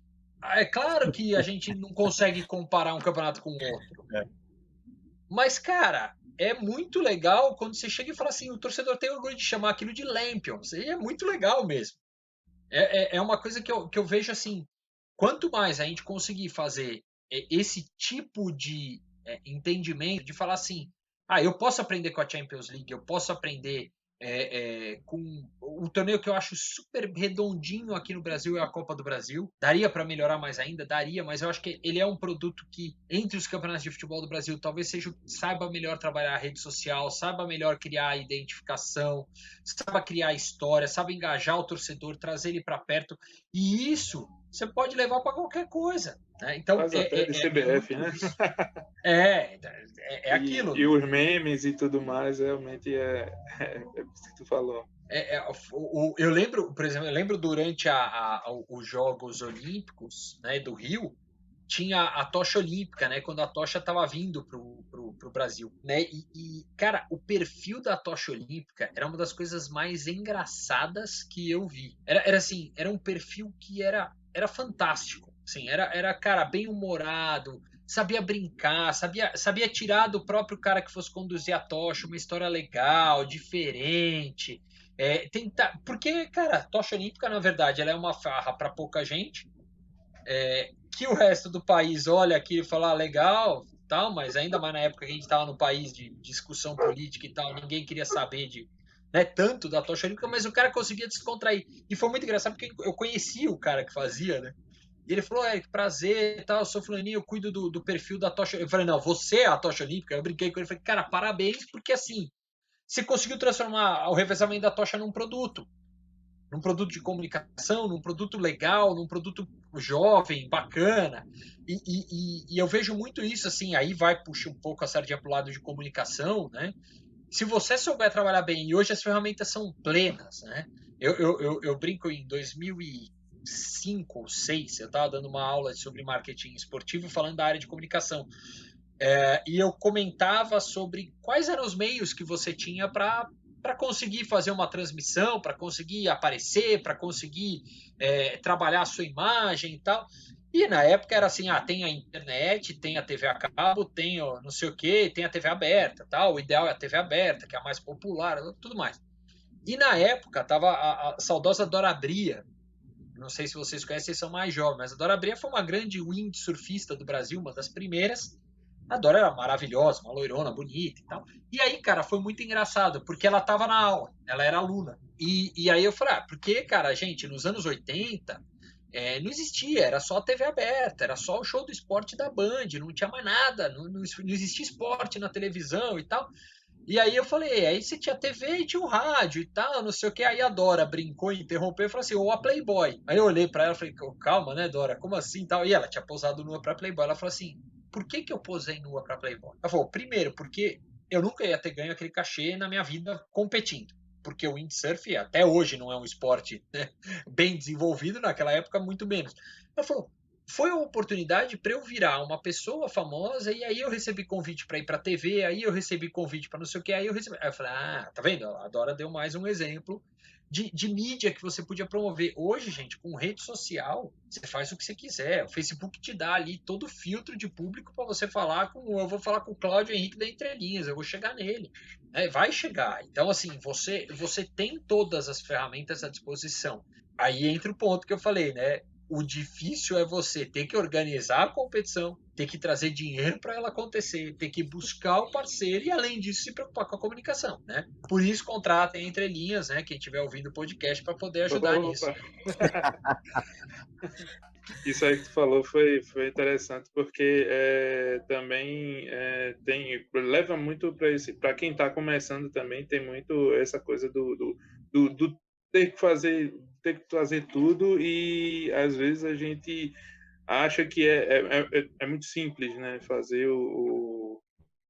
é claro que a gente não consegue comparar um campeonato com o outro. Mas, cara, é muito legal quando você chega e fala assim, o torcedor tem orgulho de chamar aquilo de Lampions. E é muito legal mesmo. É uma coisa que eu vejo assim, quanto mais a gente conseguir fazer esse tipo de entendimento, de falar assim, eu posso aprender com a Champions League, eu posso aprender com o torneio que eu acho super redondinho aqui no Brasil é a Copa do Brasil. Daria para melhorar mais ainda? Daria, mas eu acho que ele é um produto que, entre os campeonatos de futebol do Brasil, talvez saiba melhor trabalhar a rede social, saiba melhor criar a identificação, saiba criar história, saiba engajar o torcedor, trazer ele para perto. E isso você pode levar para qualquer coisa. Né? Então, Faz até de CBF, né? É aquilo. E os memes e tudo mais, realmente é isso que tu falou. Eu lembro, por exemplo, durante os Jogos Olímpicos, né, do Rio, tinha a tocha olímpica, né, quando a tocha estava vindo pro Brasil, né, cara, o perfil da tocha olímpica era uma das coisas mais engraçadas que eu vi. Era assim, era um perfil que era fantástico, assim, era cara bem humorado, sabia brincar, sabia tirar do próprio cara que fosse conduzir a tocha uma história legal, diferente. Porque, cara, a tocha olímpica, na verdade, ela é uma farra para pouca gente, que o resto do país olha aqui e fala, legal, tal, mas ainda mais na época que a gente estava no país de discussão política e tal, ninguém queria saber tanto da tocha olímpica, mas o cara conseguia descontrair. E foi muito engraçado porque eu conhecia o cara que fazia, né? E ele falou, que prazer, tal, eu sou fulaninho, eu cuido do perfil da tocha. Eu falei, não, você é a tocha olímpica? Eu brinquei com ele, falei, cara, parabéns, porque assim, você conseguiu transformar o revezamento da tocha num produto de comunicação, num produto legal, num produto jovem, bacana. E eu vejo muito isso, assim, aí vai puxar um pouco a sardinha para o lado de comunicação, né? Se você souber trabalhar bem, e hoje as ferramentas são plenas, né? Eu brinco em 2005 ou 2006, eu estava dando uma aula sobre marketing esportivo falando da área de comunicação. E eu comentava sobre quais eram os meios que você tinha para conseguir fazer uma transmissão, para conseguir aparecer, para conseguir trabalhar a sua imagem e tal. E na época era assim, tem a internet, tem a TV a cabo, tem não sei o quê, tem a TV aberta, tal. O ideal é a TV aberta, que é a mais popular, tudo mais. E na época tava a saudosa Dora Bria. Não sei se vocês conhecem, vocês são mais jovens, mas a Dora Bria foi uma grande windsurfista do Brasil, uma das primeiras. A Dora era maravilhosa, uma loirona, bonita e tal. E aí, cara, foi muito engraçado, porque ela tava na aula, ela era aluna. E aí eu falei, porque, cara, gente, nos anos 80, não existia, era só a TV aberta, era só o show do esporte da Band, não tinha mais nada, não existia esporte na televisão e tal. E aí eu falei, aí você tinha TV e tinha o rádio e tal, não sei o que. Aí a Dora brincou, interrompeu e falou assim, ou a Playboy. Aí eu olhei pra ela e falei, calma, né, Dora, como assim tal? E ela tinha posado nua pra Playboy. Ela falou assim, por que eu posei nua pra Playboy? Ela falou, primeiro, porque eu nunca ia ter ganho aquele cachê na minha vida competindo. Porque o windsurf até hoje não é um esporte, né, bem desenvolvido, naquela época muito menos. Ela falou, foi uma oportunidade para eu virar uma pessoa famosa, e aí eu recebi convite para ir para TV, aí eu recebi convite para não sei o que, aí eu recebi. Aí eu falei, tá vendo? A Dora deu mais um exemplo de mídia que você podia promover. Hoje, gente, com rede social, você faz o que você quiser. O Facebook te dá ali todo o filtro de público para você falar com. Eu vou falar com o Cláudio Henrique da Entre Linhas, eu vou chegar nele. Vai chegar. Então, assim, você tem todas as ferramentas à disposição. Aí entra o ponto que eu falei, né? O difícil é você ter que organizar a competição, ter que trazer dinheiro para ela acontecer, ter que buscar o parceiro e, além disso, se preocupar com a comunicação, né? Por isso, contratem Entre Linhas, né? Quem estiver ouvindo o podcast para poder ajudar nisso. Isso aí que tu falou foi interessante, porque também leva muito para quem está começando também, tem muito essa coisa do ter que fazer tudo, e às vezes a gente acha que é muito simples, né, fazer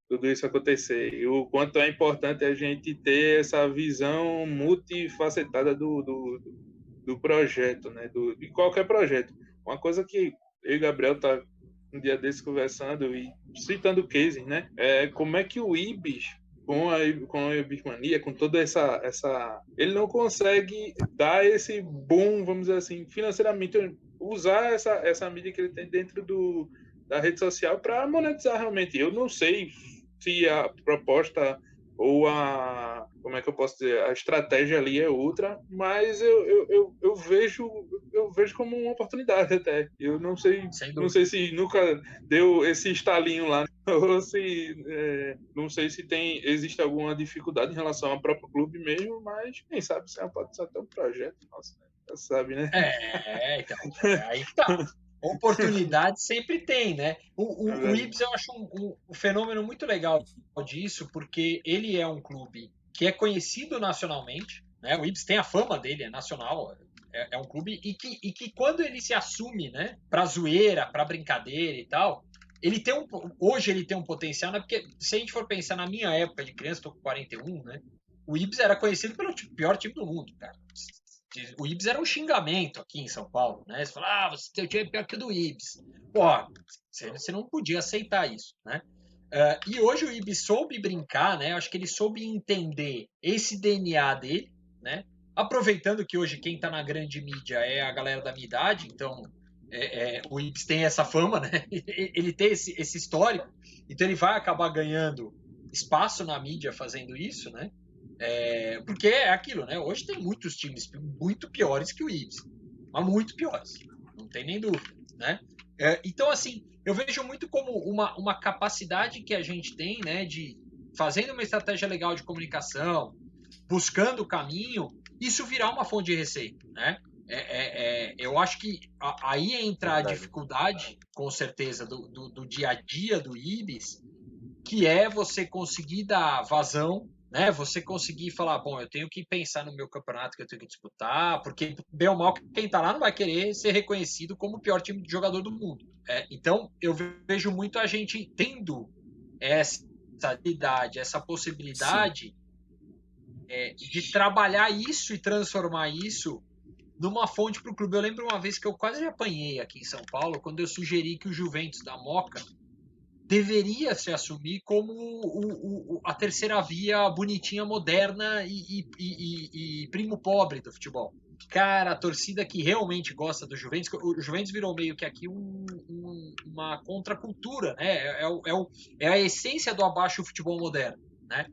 tudo isso acontecer. E o quanto é importante a gente ter essa visão multifacetada do projeto, né, de qualquer projeto. Uma coisa que eu e Gabriel tá um dia desse conversando e citando cases, né, como é que o Ibis com a Ibismania, com toda essa ele não consegue dar esse boom, vamos dizer assim, financeiramente, usar essa mídia que ele tem dentro da rede social para monetizar realmente. Eu não sei se a proposta ou como é que eu posso dizer, a estratégia ali é outra, mas eu vejo como uma oportunidade até. Eu não sei se nunca deu esse estalinho lá, ou se não sei se existe alguma dificuldade em relação ao próprio clube mesmo, mas quem sabe se pode ser até um projeto nosso, né? Você sabe, né? Então, aí tá. Oportunidade sempre tem, né? O Ibis eu acho um fenômeno muito legal disso, porque ele é um clube que é conhecido nacionalmente, né? O Ibis tem a fama dele, é nacional, é um clube, e que quando ele se assume, né, pra zoeira, pra brincadeira e tal, hoje ele tem um potencial, né? Porque se a gente for pensar na minha época de criança, tô com 41, né? O Ibis era conhecido pelo pior time do mundo, cara. O Ibis era um xingamento aqui em São Paulo, né? Você fala, seu time é pior que o do Ibis. Pô, você não podia aceitar isso, né? E hoje o Ibis soube brincar, né? Eu acho que ele soube entender esse DNA dele, né? Aproveitando que hoje quem tá na grande mídia é a galera da minha idade, então O Ibis tem essa fama, né? Ele tem esse histórico, então ele vai acabar ganhando espaço na mídia fazendo isso, né? Porque é aquilo, né? Hoje tem muitos times muito piores que o Ibis, mas muito piores, não tem nem dúvida, né? Então, assim, eu vejo muito como uma capacidade que a gente tem, né, de fazendo uma estratégia legal de comunicação, buscando o caminho, isso virar uma fonte de receita, né? Eu acho que aí entra a dificuldade, com certeza, do dia a dia do Ibis, que é você conseguir dar vazão, né? Você conseguir falar, bom, eu tenho que pensar no meu campeonato que eu tenho que disputar, porque bem ou mal quem tá lá não vai querer ser reconhecido como o pior time de jogador do mundo. Então eu vejo muito a gente tendo essa habilidade, essa possibilidade de trabalhar isso e transformar isso numa fonte para o clube. Eu lembro uma vez que eu quase apanhei aqui em São Paulo quando eu sugeri que o Juventus da Moca deveria se assumir como a terceira via bonitinha, moderna e primo pobre do futebol. Cara, a torcida que realmente gosta do Juventus, o Juventus virou meio que aqui uma contracultura, né? É a essência do abaixo futebol moderno, né?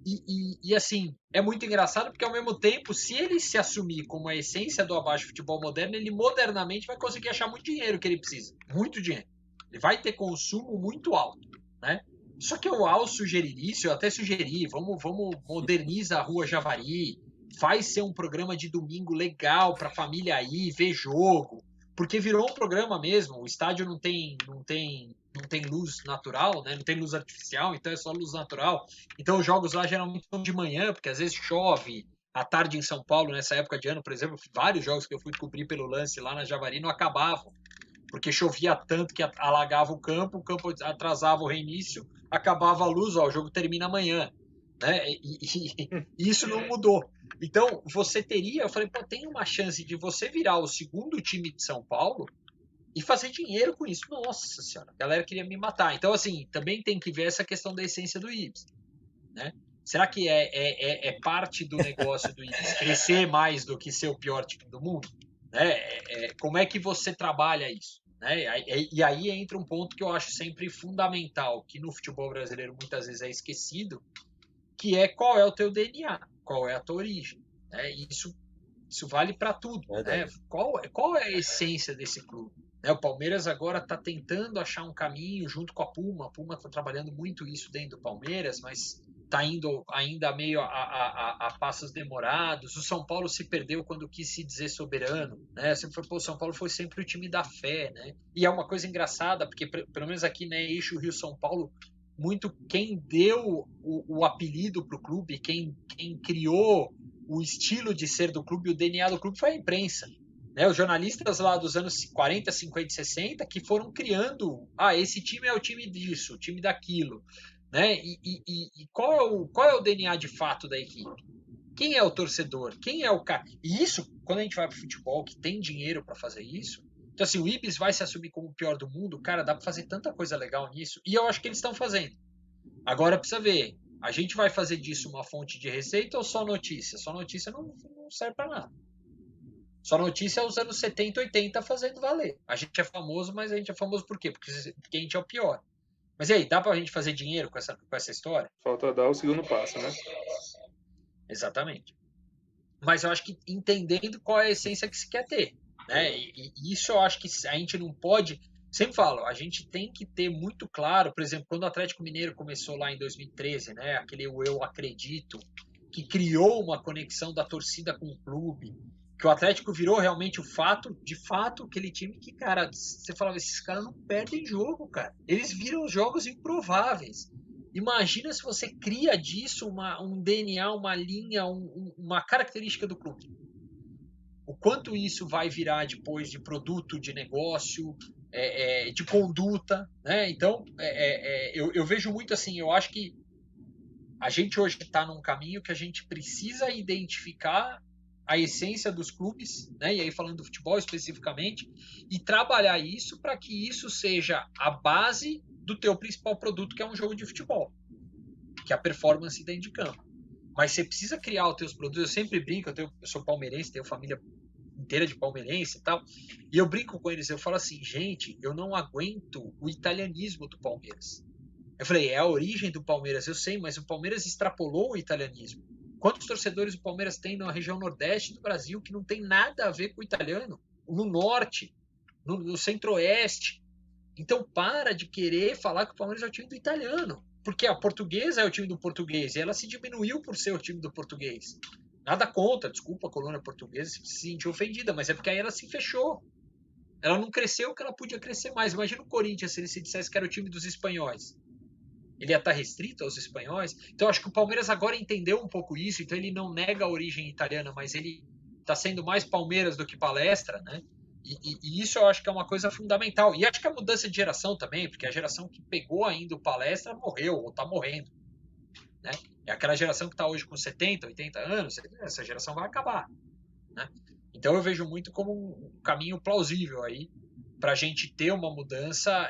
E assim, é muito engraçado porque ao mesmo tempo, se ele se assumir como a essência do abaixo futebol moderno, ele modernamente vai conseguir achar muito dinheiro que ele precisa. Muito dinheiro. Ele vai ter consumo muito alto, né? Só que ao sugerir isso, eu até sugeri, vamos modernizar a Rua Javari, faz ser um programa de domingo legal para a família ir, ver jogo, porque virou um programa mesmo, o estádio não tem luz natural, né? Não tem luz artificial, então é só luz natural. Então os jogos lá geralmente são de manhã, porque às vezes chove, à tarde em São Paulo, nessa época de ano, por exemplo, vários jogos que eu fui cobrir pelo lance lá na Javari não acabavam, porque chovia tanto que alagava o campo atrasava o reinício, acabava a luz, ó, o jogo termina amanhã, né? E isso não mudou. Então, você teria, eu falei, pô, tem uma chance de você virar o segundo time de São Paulo e fazer dinheiro com isso. Nossa senhora, a galera queria me matar. Então, assim, também tem que ver essa questão da essência do Ibis, né? Será que é parte do negócio do Ibis crescer mais do que ser o pior time do mundo? Né? Como é que você trabalha isso? Né? E aí entra um ponto que eu acho sempre fundamental, que no futebol brasileiro muitas vezes é esquecido, que é qual é o teu DNA, qual é a tua origem. Né? Isso vale para tudo. Né? Qual é a essência desse clube? Né? O Palmeiras agora está tentando achar um caminho junto com a Puma. A Puma está trabalhando muito isso dentro do Palmeiras, mas está indo ainda meio a passos demorados. O São Paulo se perdeu quando quis se dizer soberano. Né? O São Paulo foi sempre o time da fé. Né? E é uma coisa engraçada, porque pelo menos aqui, né, eixo Rio-São Paulo, muito quem deu o apelido para o clube, quem criou o estilo de ser do clube, o DNA do clube foi a imprensa. Né? Os jornalistas lá dos anos 40, 50 e 60 que foram criando, esse time é o time disso, o time daquilo. Né? E qual é o DNA de fato da equipe? Quem é o torcedor? Quem é o cara? E isso, quando a gente vai para o futebol, que tem dinheiro para fazer isso, então, assim, o Ibis vai se assumir como o pior do mundo, cara, dá para fazer tanta coisa legal nisso, e eu acho que eles estão fazendo. Agora precisa ver, a gente vai fazer disso uma fonte de receita ou só notícia? Só notícia não serve para nada. Só notícia é os anos 70, 80 fazendo valer. A gente é famoso, mas a gente é famoso por quê? Porque a gente é o pior. Mas e aí, dá pra gente fazer dinheiro com essa história? Falta dar o segundo passo, né? Exatamente. Mas eu acho que entendendo qual é a essência que se quer ter. Né? E isso eu acho que a gente não pode. Sempre falo, a gente tem que ter muito claro, por exemplo, quando o Atlético Mineiro começou lá em 2013, né, aquele Eu Acredito, que criou uma conexão da torcida com o clube, que o Atlético virou realmente de fato, aquele time que, cara, você falava, esses caras não perdem jogo, cara. Eles viram jogos improváveis. Imagina se você cria disso um DNA, uma linha, uma característica do clube. O quanto isso vai virar depois de produto, de negócio, de conduta, né? Então, eu vejo muito assim, eu acho que a gente hoje está num caminho que a gente precisa identificar a essência dos clubes, né? E aí falando do futebol especificamente, e trabalhar isso para que isso seja a base do teu principal produto, que é um jogo de futebol, que é a performance dentro de campo. Mas você precisa criar os teus produtos. Eu sempre brinco, eu sou palmeirense, tenho família inteira de palmeirense e tal. E eu brinco com eles, eu falo assim, gente, eu não aguento o italianismo do Palmeiras. Eu falei, é a origem do Palmeiras, eu sei, mas o Palmeiras extrapolou o italianismo. Quantos torcedores o Palmeiras tem na região nordeste do Brasil que não tem nada a ver com o italiano? No norte, no centro-oeste. Então para de querer falar que o Palmeiras é o time do italiano. Porque a Portuguesa é o time do português e ela se diminuiu por ser o time do português. Nada contra, desculpa a coluna portuguesa se sentiu ofendida, mas é porque aí ela se fechou. Ela não cresceu o que ela podia crescer mais. Imagina o Corinthians se ele se dissesse que era o time dos espanhóis. Ele ia estar restrito aos espanhóis. Então acho que o Palmeiras agora entendeu um pouco isso, então ele não nega a origem italiana, mas ele está sendo mais Palmeiras do que Palestra, né? E isso eu acho que é uma coisa fundamental. E acho que a mudança de geração também, porque a geração que pegou ainda o Palestra morreu, ou está morrendo. Né? É aquela geração que está hoje com 70, 80 anos, essa geração vai acabar. Né? Então eu vejo muito como um caminho plausível aí para a gente ter uma mudança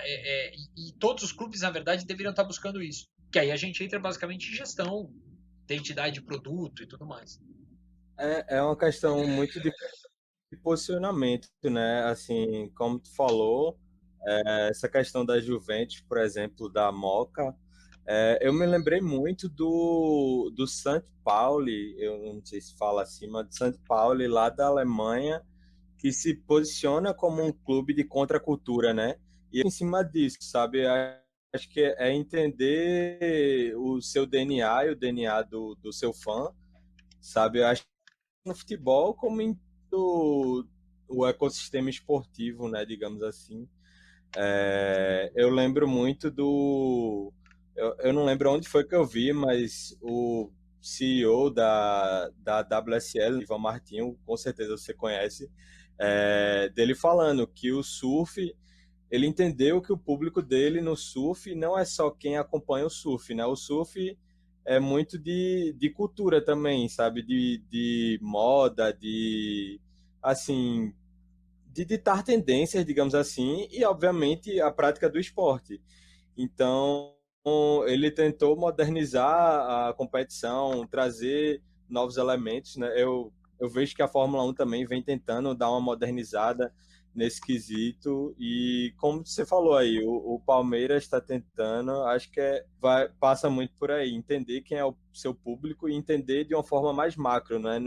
e todos os clubes, na verdade, deveriam estar buscando isso. Que aí a gente entra basicamente em gestão, identidade de produto e tudo mais. É uma questão muito de posicionamento, né? Assim, como tu falou, essa questão da Juventus, por exemplo, da Moca, eu me lembrei muito do St. Pauli, eu não sei se fala assim, mas do St. Pauli lá da Alemanha, que se posiciona como um clube de contracultura, né? E em cima disso, sabe? Acho que é entender o seu DNA e o DNA do seu fã, sabe? Eu acho que no futebol como em o ecossistema esportivo, né? Digamos assim. Eu lembro muito eu não lembro onde foi que eu vi, mas o CEO da WSL, Ivan Martinho, com certeza você conhece, dele falando que o surf, ele entendeu que o público dele no surf não é só quem acompanha o surf, né? O surf é muito de cultura também, sabe? De moda, assim, de ditar tendências, digamos assim, e obviamente a prática do esporte. Então, ele tentou modernizar a competição, trazer novos elementos, né? Eu vejo que a Fórmula 1 também vem tentando dar uma modernizada nesse quesito e como você falou aí, o Palmeiras está tentando, acho que passa muito por aí, entender quem é o seu público e entender de uma forma mais macro, né?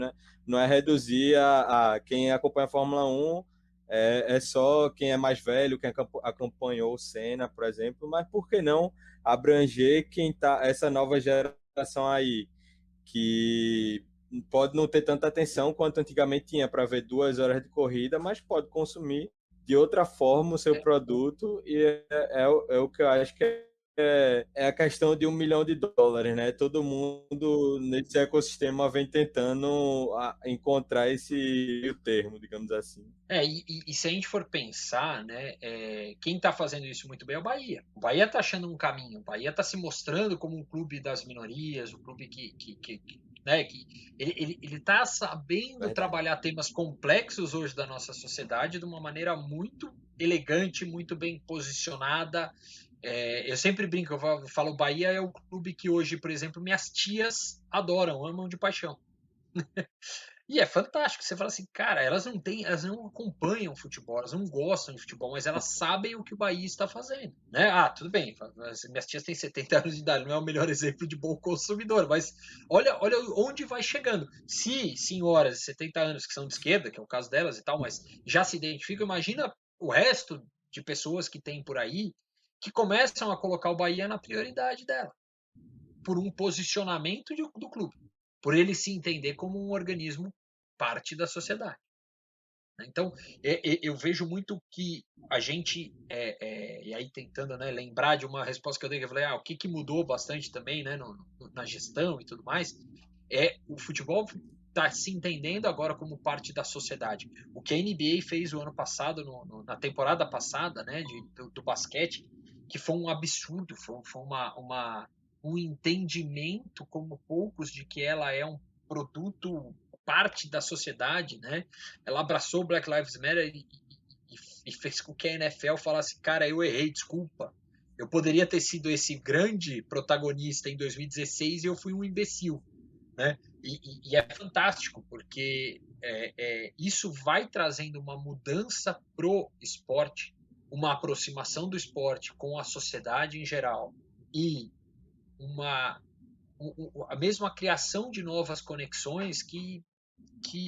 Não é reduzir a quem acompanha a Fórmula 1 é só quem é mais velho, quem acompanhou o Senna, por exemplo, mas por que não abranger quem tá essa nova geração aí, que pode não ter tanta atenção quanto antigamente tinha para ver 2 horas de corrida, mas pode consumir de outra forma o seu produto e é o que eu acho que é a questão de US$ 1 milhão, né? Todo mundo nesse ecossistema vem tentando encontrar esse termo, digamos assim. E se a gente for pensar, né, quem está fazendo isso muito bem é o Bahia. O Bahia está achando um caminho, o Bahia está se mostrando como um clube das minorias, um clube né, que ele está sabendo Verdade. trabalhar temas complexos hoje da nossa sociedade de uma maneira muito elegante, muito bem posicionada. Eu sempre brinco, eu falo, o Bahia é o clube que hoje, por exemplo, minhas tias adoram, amam de paixão. E é fantástico. Você fala assim, cara, elas não acompanham futebol, elas não gostam de futebol, mas elas sabem o que o Bahia está fazendo, né? Ah, tudo bem. Minhas tias têm 70 anos de idade, não é o melhor exemplo de bom consumidor, mas olha onde vai chegando. Se senhoras de 70 anos que são de esquerda, que é o caso delas e tal, mas já se identificam, imagina o resto de pessoas que tem por aí que começam a colocar o Bahia na prioridade dela, por um posicionamento do clube, por ele se entender como um organismo parte da sociedade. Então, eu vejo muito que a gente, e aí tentando, né, lembrar de uma resposta que eu dei, que eu falei, o que mudou bastante também, né, na gestão e tudo mais, o futebol está se entendendo agora como parte da sociedade. O que a NBA fez o ano passado, na temporada passada, né, do basquete, que foi um absurdo, foi um entendimento como poucos de que ela é um produto parte da sociedade, né? Ela abraçou o Black Lives Matter e fez com que a NFL falasse, cara, eu errei, desculpa. Eu poderia ter sido esse grande protagonista em 2016 e eu fui um imbecil. né? E é fantástico, porque isso vai trazendo uma mudança pro esporte, uma aproximação do esporte com a sociedade em geral e a mesma criação de novas conexões que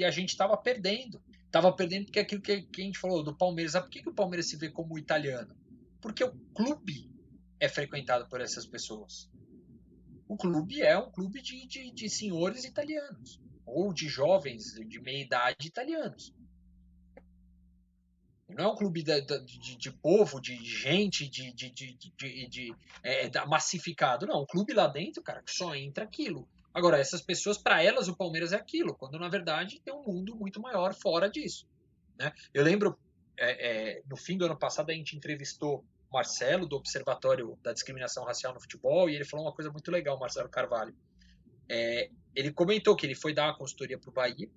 a gente estava perdendo. Estava perdendo porque aquilo que a gente falou do Palmeiras. Por que o Palmeiras se vê como italiano? Porque o clube é frequentado por essas pessoas. O clube é um clube de senhores italianos ou de jovens de meia idade italianos. Não é um clube de povo, de gente, massificado. Não, um clube lá dentro, cara, que só entra aquilo. Agora, essas pessoas, para elas, o Palmeiras é aquilo, quando na verdade tem um mundo muito maior fora disso. Né? Eu lembro, no fim do ano passado, a gente entrevistou o Marcelo, do Observatório da Discriminação Racial no Futebol, e ele falou uma coisa muito legal, Marcelo Carvalho. Ele comentou que ele foi dar uma consultoria para o Bahia,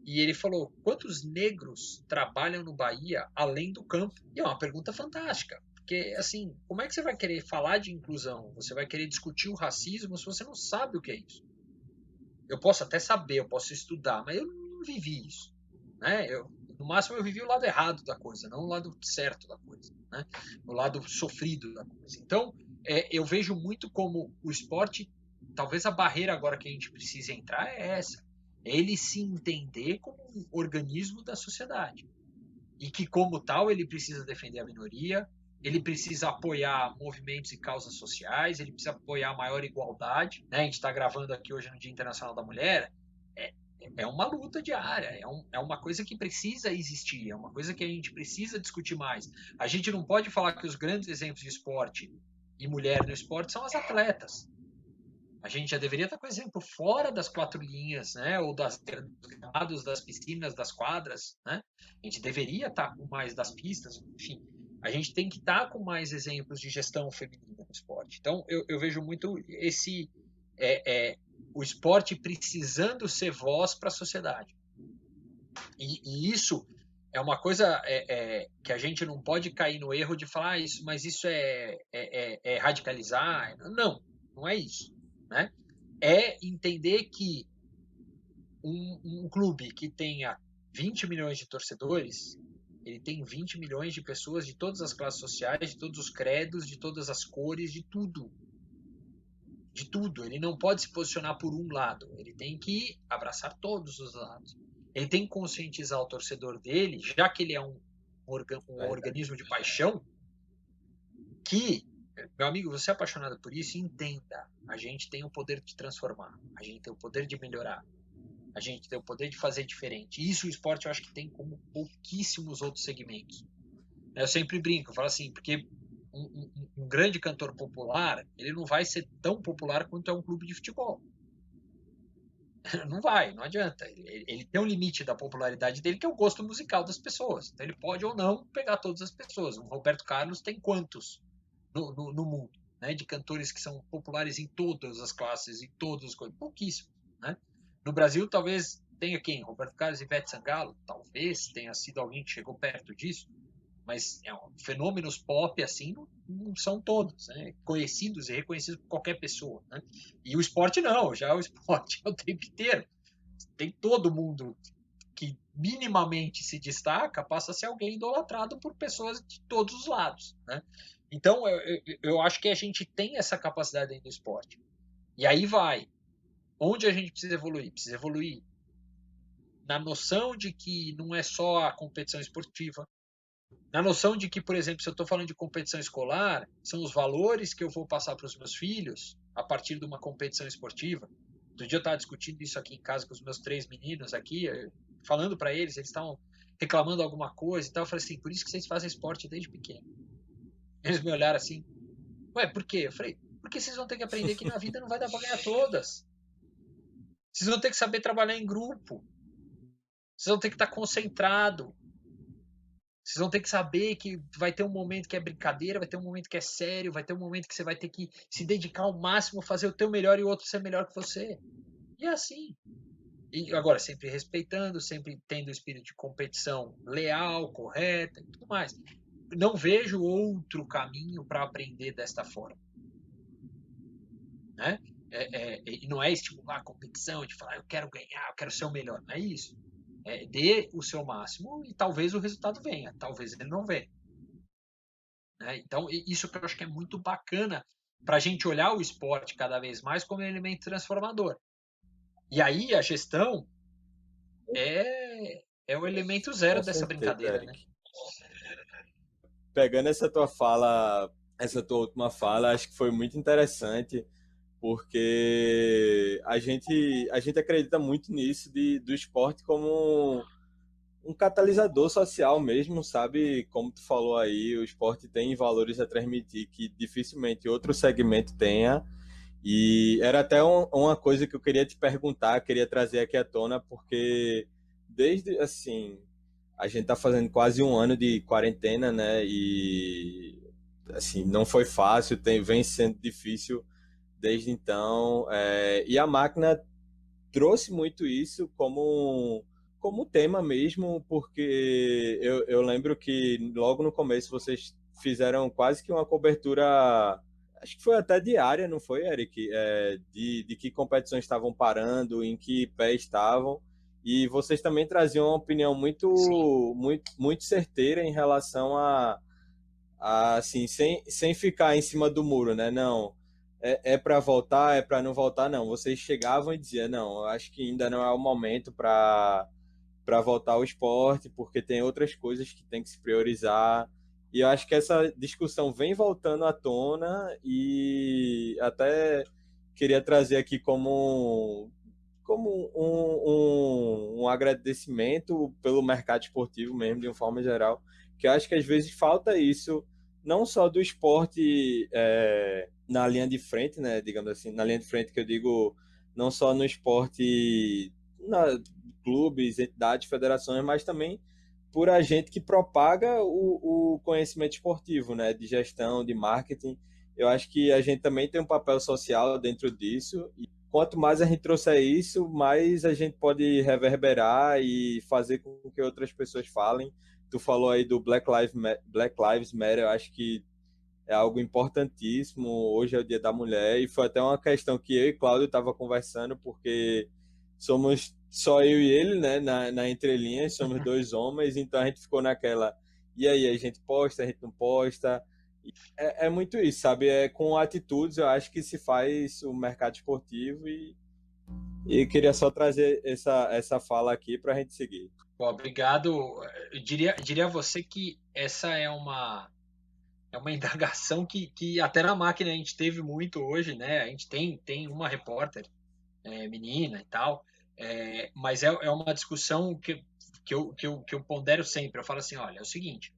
e ele falou, quantos negros trabalham no Bahia além do campo? E é uma pergunta fantástica. Porque, assim, como é que você vai querer falar de inclusão? Você vai querer discutir o racismo se você não sabe o que é isso? Eu posso até saber, eu posso estudar, mas eu não vivi isso. Né? No máximo, eu vivi o lado errado da coisa, não o lado certo da coisa. Né? O lado sofrido da coisa. Então, eu vejo muito como o esporte, talvez a barreira agora que a gente precisa entrar é essa. Ele se entender como um organismo da sociedade. E que, como tal, ele precisa defender a minoria, ele precisa apoiar movimentos e causas sociais, ele precisa apoiar a maior igualdade. Né? A gente está gravando aqui hoje no Dia Internacional da Mulher. É uma luta diária, é uma coisa que precisa existir, é uma coisa que a gente precisa discutir mais. A gente não pode falar que os grandes exemplos de esporte e mulher no esporte são as atletas. A gente já deveria estar com exemplo fora das 4 linhas, né? Ou dos gramados, das piscinas, das quadras, né? A gente deveria estar com mais das pistas, enfim. A gente tem que estar com mais exemplos de gestão feminina no esporte. Então, eu vejo muito esse o esporte precisando ser voz para a sociedade. E isso é uma coisa que a gente não pode cair no erro de falar isso, mas isso é radicalizar. Não, não é isso. Né? É entender que um clube que tenha 20 milhões de torcedores, ele tem 20 milhões de pessoas de todas as classes sociais, de todos os credos, de todas as cores, de tudo. De tudo. Ele não pode se posicionar por um lado. Ele tem que abraçar todos os lados. Ele tem que conscientizar o torcedor dele, já que ele é um organismo de paixão, que meu amigo, você é apaixonado por isso? Entenda. A gente tem o poder de transformar. A gente tem o poder de melhorar. A gente tem o poder de fazer diferente. Isso o esporte eu acho que tem como pouquíssimos outros segmentos. Eu sempre brinco, eu falo assim, porque um grande cantor popular, ele não vai ser tão popular quanto é um clube de futebol. Não vai, não adianta. Ele tem um limite da popularidade dele, que é o gosto musical das pessoas. Então ele pode ou não pegar todas as pessoas. O Roberto Carlos tem quantos? No mundo, né? De cantores que são populares em todas as classes, em todas as coisas, pouquíssimos. Né? No Brasil, talvez tenha quem? Roberto Carlos e Ivete Sangalo, talvez tenha sido alguém que chegou perto disso, mas fenômenos pop assim não são todos, né? Conhecidos e reconhecidos por qualquer pessoa. Né? E o esporte não, já o esporte é o tempo inteiro. Tem todo mundo que minimamente se destaca, passa a ser alguém idolatrado por pessoas de todos os lados. Né? Então, eu acho que a gente tem essa capacidade dentro do esporte. E aí vai. Onde a gente precisa evoluir? Precisa evoluir na noção de que não é só a competição esportiva, na noção de que, por exemplo, se eu estou falando de competição escolar, são os valores que eu vou passar para os meus filhos a partir de uma competição esportiva. Outro dia eu estava discutindo isso aqui em casa com os meus 3 meninos aqui, falando para eles estavam reclamando alguma coisa e tal. Eu falei assim, por isso que vocês fazem esporte desde pequeno. Eles me olharam assim, ué, por quê? Eu falei, porque vocês vão ter que aprender que na vida não vai dar para ganhar todas. Vocês vão ter que saber trabalhar em grupo. Vocês vão ter que estar concentrado. Vocês vão ter que saber que vai ter um momento que é brincadeira, vai ter um momento que é sério, vai ter um momento que você vai ter que se dedicar ao máximo, fazer o teu melhor e o outro ser melhor que você. E é assim. E agora, sempre respeitando, sempre tendo o espírito de competição leal, correta e tudo mais. Não vejo outro caminho para aprender desta forma. Né? E não é estimular a competição, de falar, eu quero ganhar, eu quero ser o melhor. Não é isso. Dê o seu máximo e talvez o resultado venha, talvez ele não venha. Né? Então, isso que eu acho que é muito bacana para a gente olhar o esporte cada vez mais como um elemento transformador. E aí a gestão é o elemento zero Com dessa certeza, brincadeira, né? Eric. Pegando essa tua fala, essa tua última fala, acho que foi muito interessante, porque a gente acredita muito nisso do esporte como um catalisador social mesmo, sabe? Como tu falou aí, o esporte tem valores a transmitir que dificilmente outro segmento tenha. E era até uma coisa que eu queria te perguntar, queria trazer aqui à tona, porque desde assim, a gente tá fazendo quase um ano de quarentena, né? E assim, não foi fácil, vem sendo difícil desde então. E a máquina trouxe muito isso como tema mesmo, porque eu lembro que logo no começo vocês fizeram quase que uma cobertura, acho que foi até diária, não foi, Eric? De que competições estavam parando, em que pé estavam. E vocês também traziam uma opinião Sim. muito certeira em relação assim, sem ficar em cima do muro, né? Não, para voltar, é para não voltar, não. Vocês chegavam e diziam, não, eu acho que ainda não é o momento para voltar ao esporte, porque tem outras coisas que tem que se priorizar. E eu acho que essa discussão vem voltando à tona e até queria trazer aqui como um agradecimento pelo mercado esportivo mesmo, de uma forma geral, que eu acho que às vezes falta isso, não só do esporte na linha de frente, né, digamos assim, na linha de frente que eu digo, não só no esporte, clubes, entidades, federações, mas também por a gente que propaga o conhecimento esportivo, né, de gestão, de marketing. Eu acho que a gente também tem um papel social dentro disso. E quanto mais a gente trouxer isso, mais a gente pode reverberar e fazer com que outras pessoas falem. Tu falou aí do Black Lives Matter, eu acho que é algo importantíssimo. Hoje é o Dia da Mulher e foi até uma questão que eu e Cláudio estava conversando, porque somos só eu e ele, né, na entrelinhas, somos dois homens, então a gente ficou naquela, e aí, a gente posta, a gente não posta. É muito isso, sabe? É com atitudes, eu acho que se faz o mercado esportivo e queria só trazer essa fala aqui para a gente seguir. Bom, obrigado. Eu diria a você que essa é uma indagação que até na máquina a gente teve muito hoje, né? A gente tem uma repórter, menina e tal, mas é uma discussão que eu pondero sempre. Eu falo assim, olha, é o seguinte,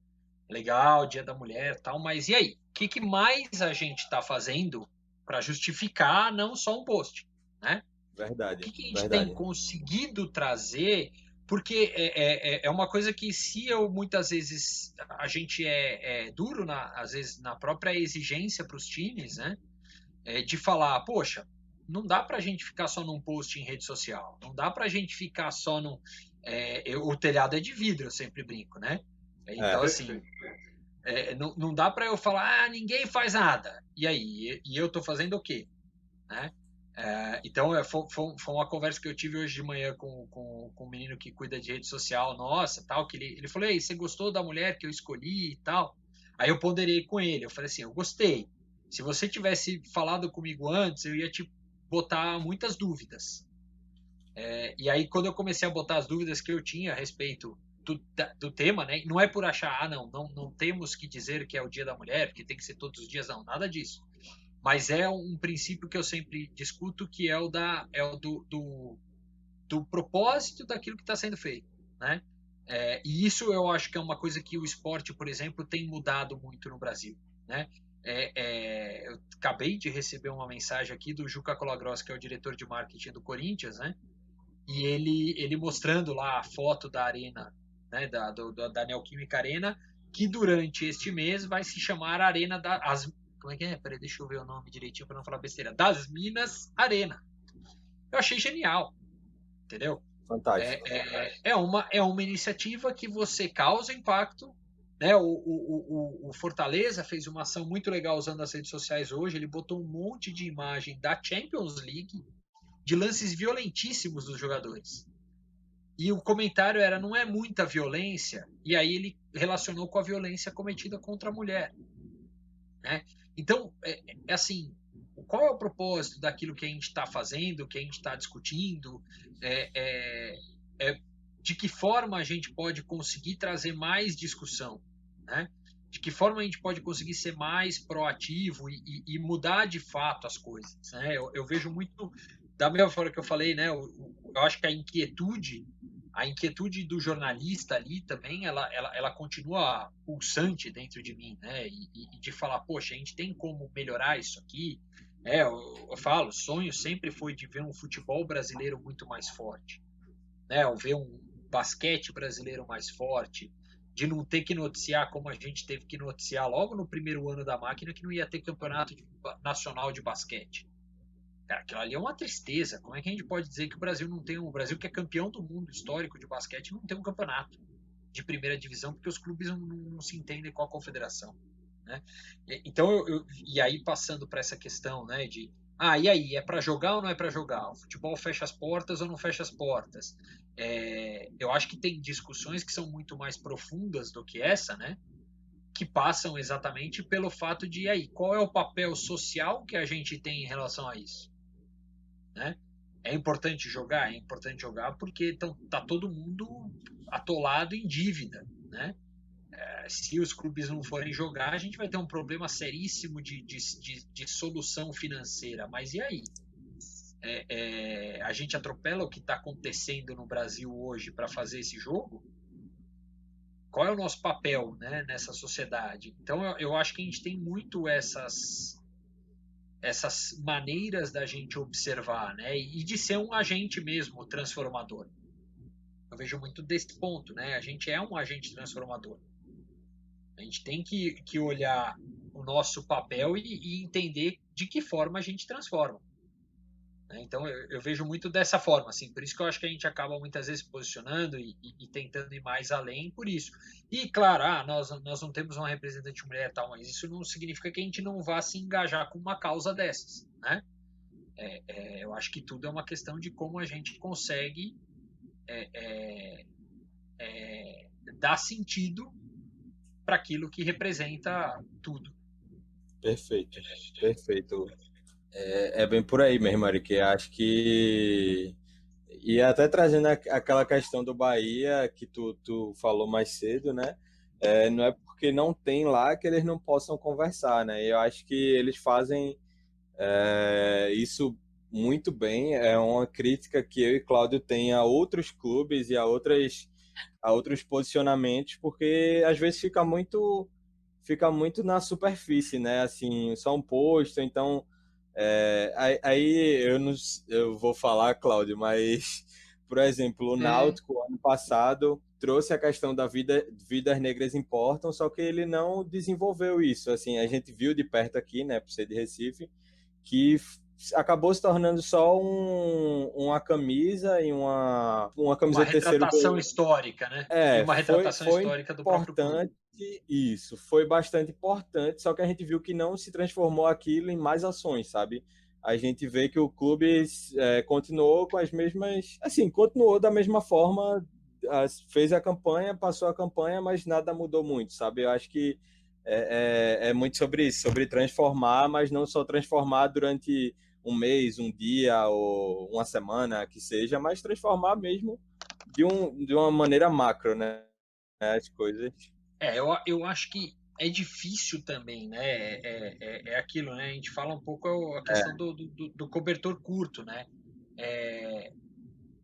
legal, Dia da Mulher e tal, mas e aí? O que mais a gente está fazendo para justificar não só um post, né? O Verdade, que a gente tem verdade. conseguido trazer? Porque é uma coisa que se eu muitas vezes a gente é duro às vezes na própria exigência para os times, né? De falar, poxa, não dá para a gente ficar só num post em rede social, não dá para a gente ficar só num. O telhado é de vidro, eu sempre brinco, né? Então, assim, não dá para eu falar, ninguém faz nada. E aí? E eu estou fazendo o quê? Né? Então, foi uma conversa que eu tive hoje de manhã com um menino que cuida de rede social, nossa, tal, que ele falou, ei, você gostou da mulher que eu escolhi e tal? Aí eu ponderei com ele, eu falei assim, eu gostei. Se você tivesse falado comigo antes, eu ia te botar muitas dúvidas. E aí, quando eu comecei a botar as dúvidas que eu tinha a respeito do tema, né? Não é por achar, não temos que dizer que é o Dia da Mulher, que tem que ser todos os dias, não, nada disso. Mas é um princípio que eu sempre discuto, que é do propósito daquilo que está sendo feito, né? E isso eu acho que é uma coisa que o esporte, por exemplo, tem mudado muito no Brasil, né? Eu acabei de receber uma mensagem aqui do Juca Colagross, que é o diretor de marketing do Corinthians, né? E ele mostrando lá a foto da arena, né? Da Neoquímica Arena, que durante este mês vai se chamar Arena como é que é? Peraí, deixa eu ver o nome direitinho para não falar besteira. Das Minas Arena. Eu achei genial, entendeu? Fantástico. É uma iniciativa que você causa impacto Né? O Fortaleza fez uma ação muito legal usando as redes sociais hoje. Ele botou um monte de imagem da Champions League de lances violentíssimos dos jogadores. E o comentário era, não é muita violência, e aí ele relacionou com a violência cometida contra a mulher. Né? Então, assim, qual é o propósito daquilo que a gente está fazendo, que a gente está discutindo? De que forma a gente pode conseguir trazer mais discussão? Né? De que forma a gente pode conseguir ser mais proativo e mudar de fato as coisas? Né? Eu vejo muito, da mesma forma que eu falei, né? Eu acho que a inquietude do jornalista ali também, ela continua pulsante dentro de mim, né? E de falar, poxa, a gente tem como melhorar isso aqui. Eu falo, sonho sempre foi de ver um futebol brasileiro muito mais forte, né? Ou ver um basquete brasileiro mais forte, de não ter que noticiar como a gente teve que noticiar logo no primeiro ano da máquina que não ia ter campeonato nacional de basquete. Cara, aquilo ali é uma tristeza. Como é que a gente pode dizer que o Brasil não tem o Brasil que é campeão do mundo histórico de basquete não tem um campeonato de primeira divisão porque os clubes não se entendem com a confederação, né? Então e aí passando para essa questão, né, de e aí é para jogar ou não é para jogar? O futebol fecha as portas ou não fecha as portas? Eu acho que tem discussões que são muito mais profundas do que essa, né? Que passam exatamente pelo fato de, e aí, qual é o papel social que a gente tem em relação a isso? Né? É importante jogar? É importante jogar porque tá todo mundo atolado em dívida, né? Se os clubes não forem jogar, a gente vai ter um problema seríssimo de solução financeira. Mas e aí? A gente atropela o que está acontecendo no Brasil hoje para fazer esse jogo? Qual é o nosso papel, né, nessa sociedade? Então eu acho que a gente tem muito essas maneiras da gente observar, né, e de ser um agente mesmo transformador. Eu vejo muito desse ponto, né? A gente é um agente transformador. A gente tem que olhar o nosso papel e entender de que forma a gente transforma. Né? Então eu vejo muito dessa forma, assim, por isso que eu acho que a gente acaba muitas vezes se posicionando e tentando ir mais além por isso. E claro, nós não temos uma representante mulher e tal, mas isso não significa que a gente não vá se engajar com uma causa dessas, né? Eu acho que tudo é uma questão de como a gente consegue dar sentido para aquilo que representa tudo. Perfeito, perfeito. É bem por aí mesmo, Eric. Acho que. E até trazendo aquela questão do Bahia que tu falou mais cedo, né? Não é porque não tem lá que eles não possam conversar, né? Eu acho que eles fazem isso muito bem. É uma crítica que eu e Cláudio tem a outros clubes e a outros posicionamentos, porque às vezes fica muito na superfície, né? Assim, só um posto, então aí eu vou falar, Cláudio, mas, por exemplo, o Náutico, ano passado, trouxe a questão da vidas negras importam, só que ele não desenvolveu isso. Assim, a gente viu de perto aqui, né, por ser de Recife, que acabou se tornando só uma camisa e uma camisa Uma de terceiro retratação histórica, né? E uma retratação foi histórica do próprio clube. importante, isso, foi bastante importante, só que a gente viu que não se transformou aquilo em mais ações, sabe? A gente vê que o clube continuou com as mesmas, assim, continuou da mesma forma, fez a campanha, passou a campanha, mas nada mudou muito, sabe? Eu acho que é muito sobre isso, sobre transformar, mas não só transformar durante um mês, um dia ou uma semana, que seja, mas transformar mesmo de uma maneira macro, né? As coisas. Eu acho que é difícil também, né? Aquilo, né? A gente fala um pouco a questão do cobertor curto, né?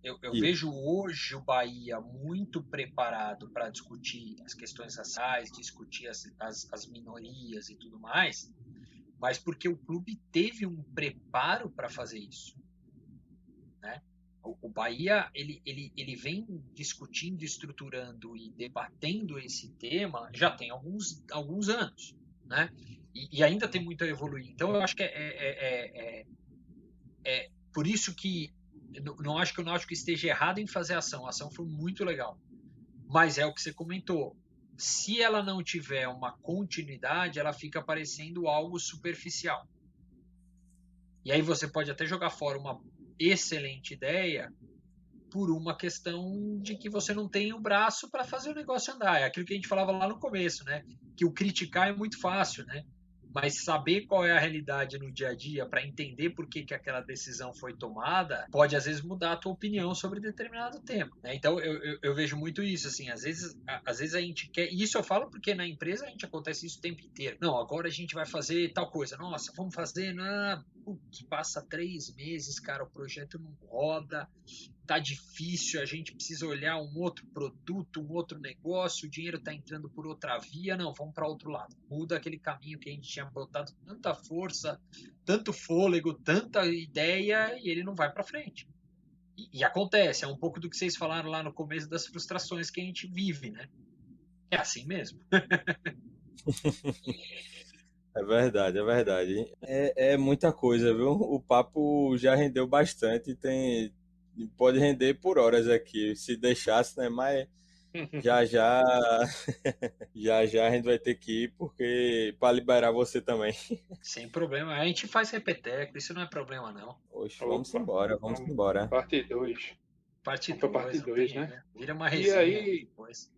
Eu vejo hoje o Bahia muito preparado para discutir as questões raciais, discutir as minorias e tudo mais, mas porque o clube teve um preparo para fazer isso, né? O Bahia ele vem discutindo, estruturando e debatendo esse tema já tem alguns anos, né? E ainda tem muito a evoluir. Então eu acho que por isso que não acho que o Náutico esteja errado em fazer ação. A ação foi muito legal, mas é o que você comentou. se ela não tiver uma continuidade, ela fica parecendo algo superficial. E aí você pode até jogar fora uma excelente ideia por uma questão de que você não tem o braço para fazer o negócio andar. É aquilo que a gente falava lá no começo, né? Que o criticar é muito fácil, né? Mas saber qual é a realidade no dia a dia para entender por que aquela decisão foi tomada pode às vezes mudar a tua opinião sobre determinado tema, né? Então eu vejo muito isso, assim, às vezes a gente quer, e isso eu falo porque na empresa a gente acontece isso o tempo inteiro. Não, agora a gente vai fazer tal coisa, nossa, vamos fazer, putz, passa 3 meses, cara, o projeto não roda, tá difícil, a gente precisa olhar um outro produto, um outro negócio, o dinheiro tá entrando por outra via, não, vamos para outro lado. Muda aquele caminho que a gente tinha botado tanta força, tanto fôlego, tanta ideia e ele não vai para frente. E acontece, é um pouco do que vocês falaram lá no começo das frustrações que a gente vive, né? É assim mesmo. É verdade, é verdade. É muita coisa, viu? O papo já rendeu bastante, pode render por horas aqui, se deixasse, né? Mas já já, já já a gente vai ter que ir, porque para liberar você também. Sem problema. A gente faz repeteco, isso não é problema, não. Oxe, vamos Opa, embora, vamos vamos, embora. parte 2. Parte Vamos para 2, parte não 2, tem, né? né? Vira uma E resenha aí aí, depois.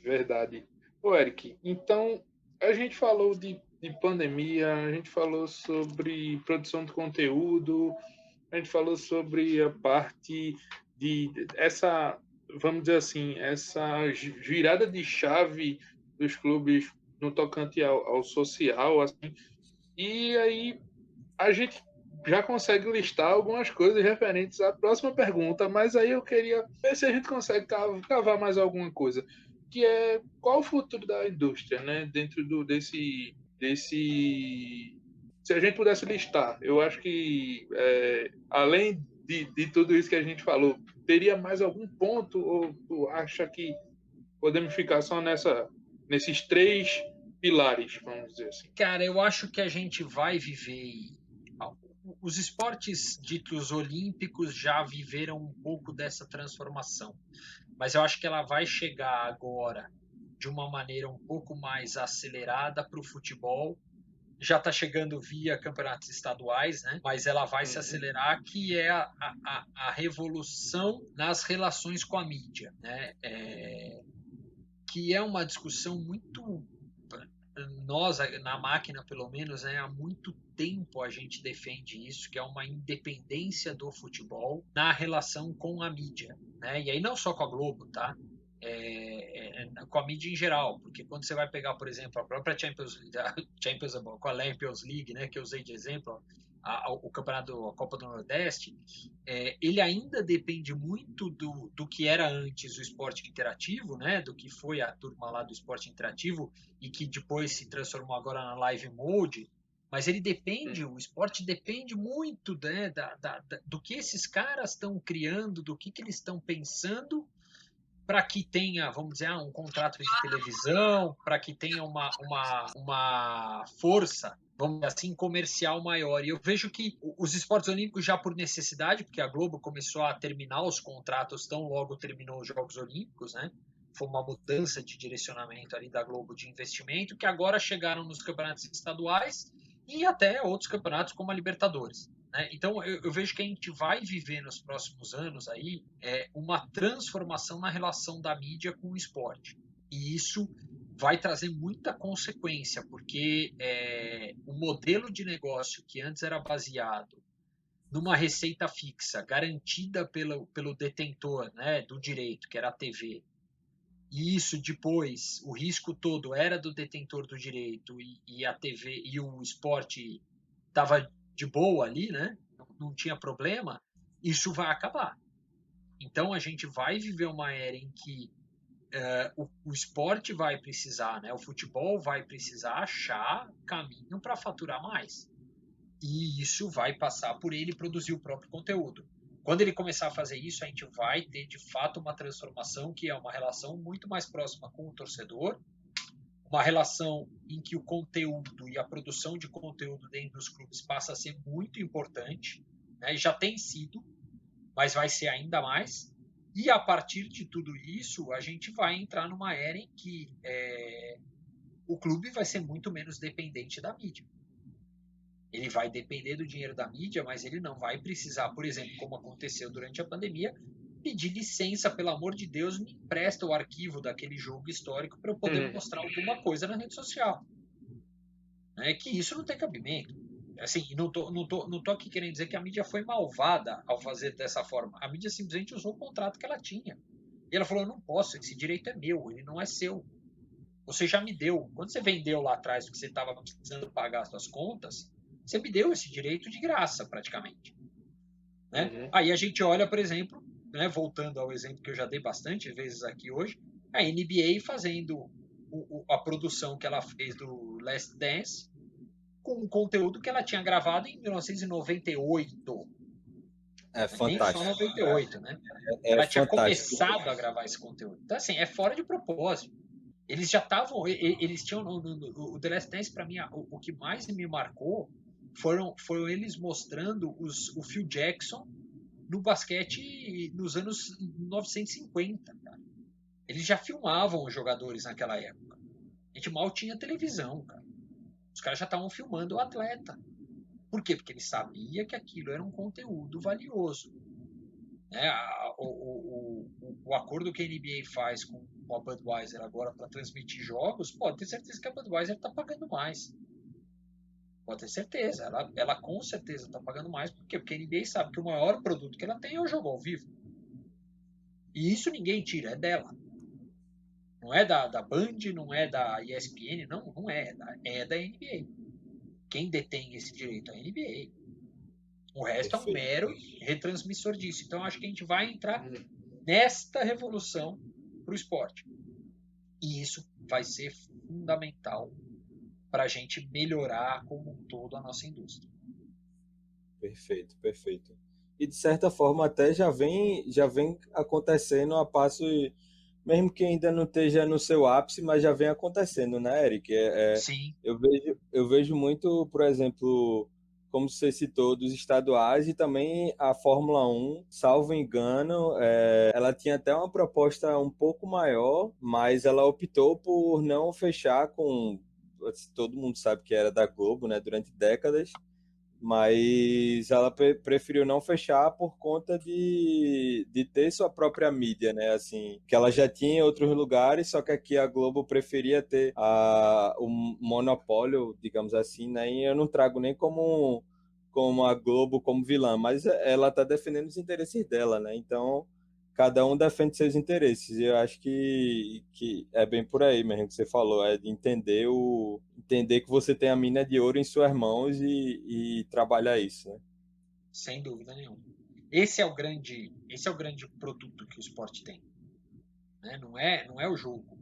verdade. Ô, Eric, então a gente falou de pandemia, a gente falou sobre produção de conteúdo, a gente falou sobre a parte de essa, vamos dizer assim, essa virada de chave dos clubes no tocante ao social, assim. E aí a gente já consegue listar algumas coisas referentes à próxima pergunta, mas aí eu queria ver se a gente consegue cavar mais alguma coisa, que é qual o futuro da indústria, né? Dentro desse se a gente pudesse listar, eu acho que além de tudo isso que a gente falou, teria mais algum ponto ou tu acha que podemos ficar só nesses três pilares, vamos dizer assim? Cara, eu acho que a gente vai viver. Os esportes ditos olímpicos já viveram um pouco dessa transformação, mas eu acho que ela vai chegar agora de uma maneira um pouco mais acelerada para o futebol. Já está chegando via campeonatos estaduais, né? Mas ela vai se acelerar, que é a revolução nas relações com a mídia, né? Que é uma discussão muito, nós na máquina pelo menos, né, há muito tempo a gente defende isso, que é uma independência do futebol na relação com a mídia, né? E aí não só com a Globo, tá? Com a mídia em geral, porque quando você vai pegar, por exemplo, a própria com a Champions League, né, que eu usei de exemplo, o campeonato, a Copa do Nordeste, ele ainda depende muito do que era antes o esporte interativo, né, do que foi a turma lá do esporte interativo e que depois se transformou agora na live mode, mas ele depende, o esporte depende muito, né, do que esses caras estão criando, do que eles estão pensando para que tenha, vamos dizer, um contrato de televisão, para que tenha uma força, vamos dizer assim, comercial maior. E eu vejo que os esportes olímpicos, já por necessidade, porque a Globo começou a terminar os contratos tão logo terminou os Jogos Olímpicos, né? Foi uma mudança de direcionamento ali da Globo de investimento, que agora chegaram nos campeonatos estaduais e até outros campeonatos como a Libertadores. Né? Então eu vejo que a gente vai viver nos próximos anos aí uma transformação na relação da mídia com o esporte. E isso vai trazer muita consequência, porque o modelo de negócio que antes era baseado numa receita fixa, garantida pelo detentor, né, do direito, que era a TV, e isso depois, o risco todo era do detentor do direito e a TV e o esporte estava de boa ali, né? Não tinha problema, isso vai acabar. Então a gente vai viver uma era em que o esporte vai precisar, né? O futebol vai precisar achar caminho para faturar mais. E isso vai passar por ele produzir o próprio conteúdo. Quando ele começar a fazer isso, a gente vai ter de fato uma transformação que é uma relação muito mais próxima com o torcedor, uma relação em que o conteúdo e a produção de conteúdo dentro dos clubes passa a ser muito importante, né? Já tem sido, mas vai ser ainda mais. E a partir de tudo isso, a gente vai entrar numa era em que o clube vai ser muito menos dependente da mídia. Ele vai depender do dinheiro da mídia, mas ele não vai precisar, por exemplo, como aconteceu durante a pandemia, pedir licença, pelo amor de Deus, me empresta o arquivo daquele jogo histórico para eu poder mostrar alguma coisa na rede social. Que isso não tem cabimento. Assim, não tô aqui querendo dizer que a mídia foi malvada ao fazer dessa forma. A mídia simplesmente usou o contrato que ela tinha. E ela falou, não posso, esse direito é meu, ele não é seu. Você já me deu. Quando você vendeu lá atrás porque você estava precisando pagar as suas contas, você me deu esse direito de graça, praticamente. Aí a gente olha, por exemplo, voltando ao exemplo que eu já dei bastante vezes aqui hoje, a NBA fazendo a produção que ela fez do Last Dance com um conteúdo que ela tinha gravado em 1998. É Nem só fantástico. 98, né? Ela tinha começado a gravar esse conteúdo. Então, assim, é fora de propósito. Eles já estavam. Eles tinham. O The Last Dance, para mim, o que mais me marcou foram eles mostrando o Phil Jackson no basquete nos anos 1950. Cara. Eles já filmavam os jogadores naquela época. A gente mal tinha televisão, cara. Os caras já estavam filmando o atleta. Por quê? Porque ele sabia que aquilo era um conteúdo valioso. O acordo que a NBA faz com a Budweiser agora para transmitir jogos, pode ter certeza que a Budweiser está pagando mais. Pode ter certeza. Ela com certeza está pagando mais. Por quê? Porque a NBA sabe que o maior produto que ela tem é o jogo ao vivo. E isso ninguém tira, é dela. Não é da Band, não é da ESPN, não é. É da NBA. Quem detém esse direito é a NBA. O resto é um mero retransmissor disso. Então acho que a gente vai entrar nesta revolução para o esporte. E isso vai ser fundamental para a gente melhorar como um todo a nossa indústria. Perfeito, perfeito. E de certa forma até já vem acontecendo a passo, mesmo que ainda não esteja no seu ápice, mas já vem acontecendo, né, Eric? Sim. Eu vejo muito, por exemplo, como você citou, dos estaduais e também a Fórmula 1, salvo engano, ela tinha até uma proposta um pouco maior, mas ela optou por não fechar com. Todo mundo sabe que era da Globo, né, durante décadas, mas ela preferiu não fechar por conta de ter sua própria mídia, né? Assim, que ela já tinha em outros lugares, só que aqui a Globo preferia ter o monopólio, digamos assim, né? E eu não trago nem como a Globo como vilã, mas ela está defendendo os interesses dela, né? Então, cada um defende seus interesses. E eu acho que é bem por aí mesmo que você falou, é de entender que você tem a mina de ouro em suas mãos e trabalhar isso, né? Sem dúvida nenhuma. Esse é o grande produto que o esporte tem. Né? Não é o jogo.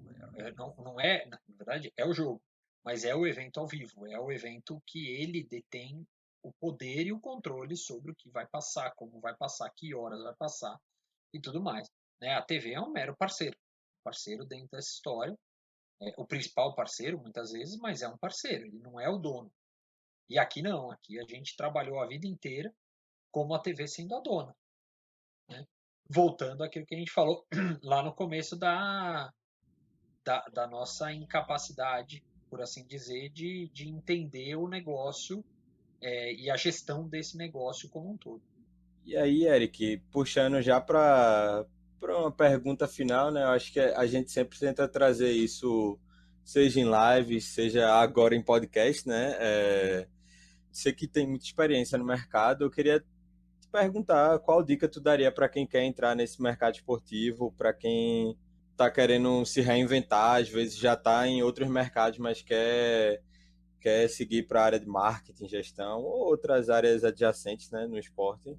Não é, na verdade, é o jogo. Mas é o evento ao vivo. É o evento que ele detém o poder e o controle sobre o que vai passar, como vai passar, que horas vai passar e tudo mais. Né? A TV é um mero parceiro dentro dessa história. O principal parceiro, muitas vezes, mas é um parceiro, ele não é o dono. E aqui não, aqui a gente trabalhou a vida inteira como a TV sendo a dona. Né? Voltando àquilo que a gente falou lá no começo da nossa incapacidade, por assim dizer, de entender o negócio e a gestão desse negócio como um todo. E aí, Eric, puxando já para uma pergunta final, né? Eu acho que a gente sempre tenta trazer isso, seja em live, seja agora em podcast, né? Você que tem muita experiência no mercado, eu queria te perguntar qual dica tu daria para quem quer entrar nesse mercado esportivo, para quem está querendo se reinventar, às vezes já está em outros mercados, mas quer seguir para a área de marketing, gestão ou outras áreas adjacentes, né, no esporte.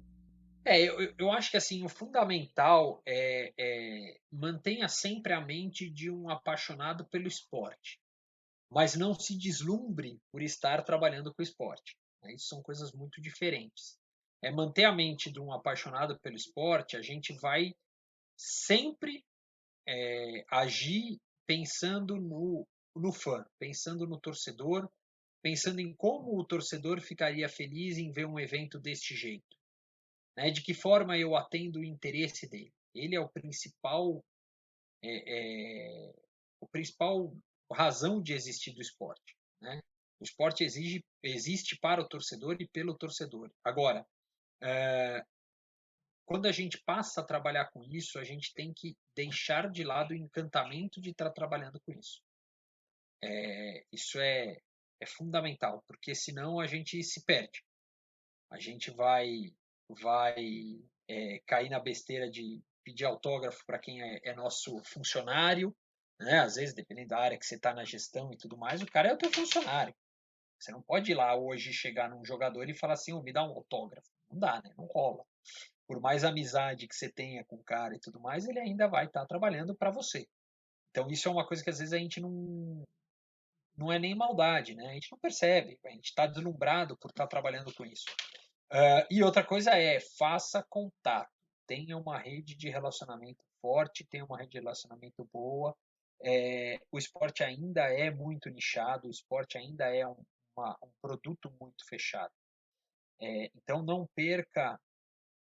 Eu acho que assim o fundamental é mantenha sempre a mente de um apaixonado pelo esporte, mas não se deslumbre por estar trabalhando com o esporte. Né? Isso são coisas muito diferentes. Manter a mente de um apaixonado pelo esporte, a gente vai sempre agir pensando no fã, pensando no torcedor, pensando em como o torcedor ficaria feliz em ver um evento deste jeito. Né? De que forma eu atendo o interesse dele. ele é o principal razão de existir do esporte, né? O esporte existe para o torcedor e pelo torcedor. Agora, quando a gente passa a trabalhar com isso, a gente tem que deixar de lado o encantamento de estar trabalhando com isso. Isso é fundamental, porque senão a gente se perde. A gente vai cair na besteira de pedir autógrafo para quem é nosso funcionário, né? Às vezes, dependendo da área que você está na gestão e tudo mais, o cara é o teu funcionário. Você não pode ir lá hoje chegar num jogador e falar assim, me dá um autógrafo. Não dá, né? Não rola. Por mais amizade que você tenha com o cara e tudo mais, ele ainda vai estar trabalhando para você. Então, isso é uma coisa que às vezes a gente não é nem maldade, né? A gente não percebe, a gente está deslumbrado por estar trabalhando com isso. E outra coisa faça contato, tenha uma rede de relacionamento forte, tenha uma rede de relacionamento boa. O esporte ainda é muito nichado, o esporte ainda é um produto muito fechado. Então não perca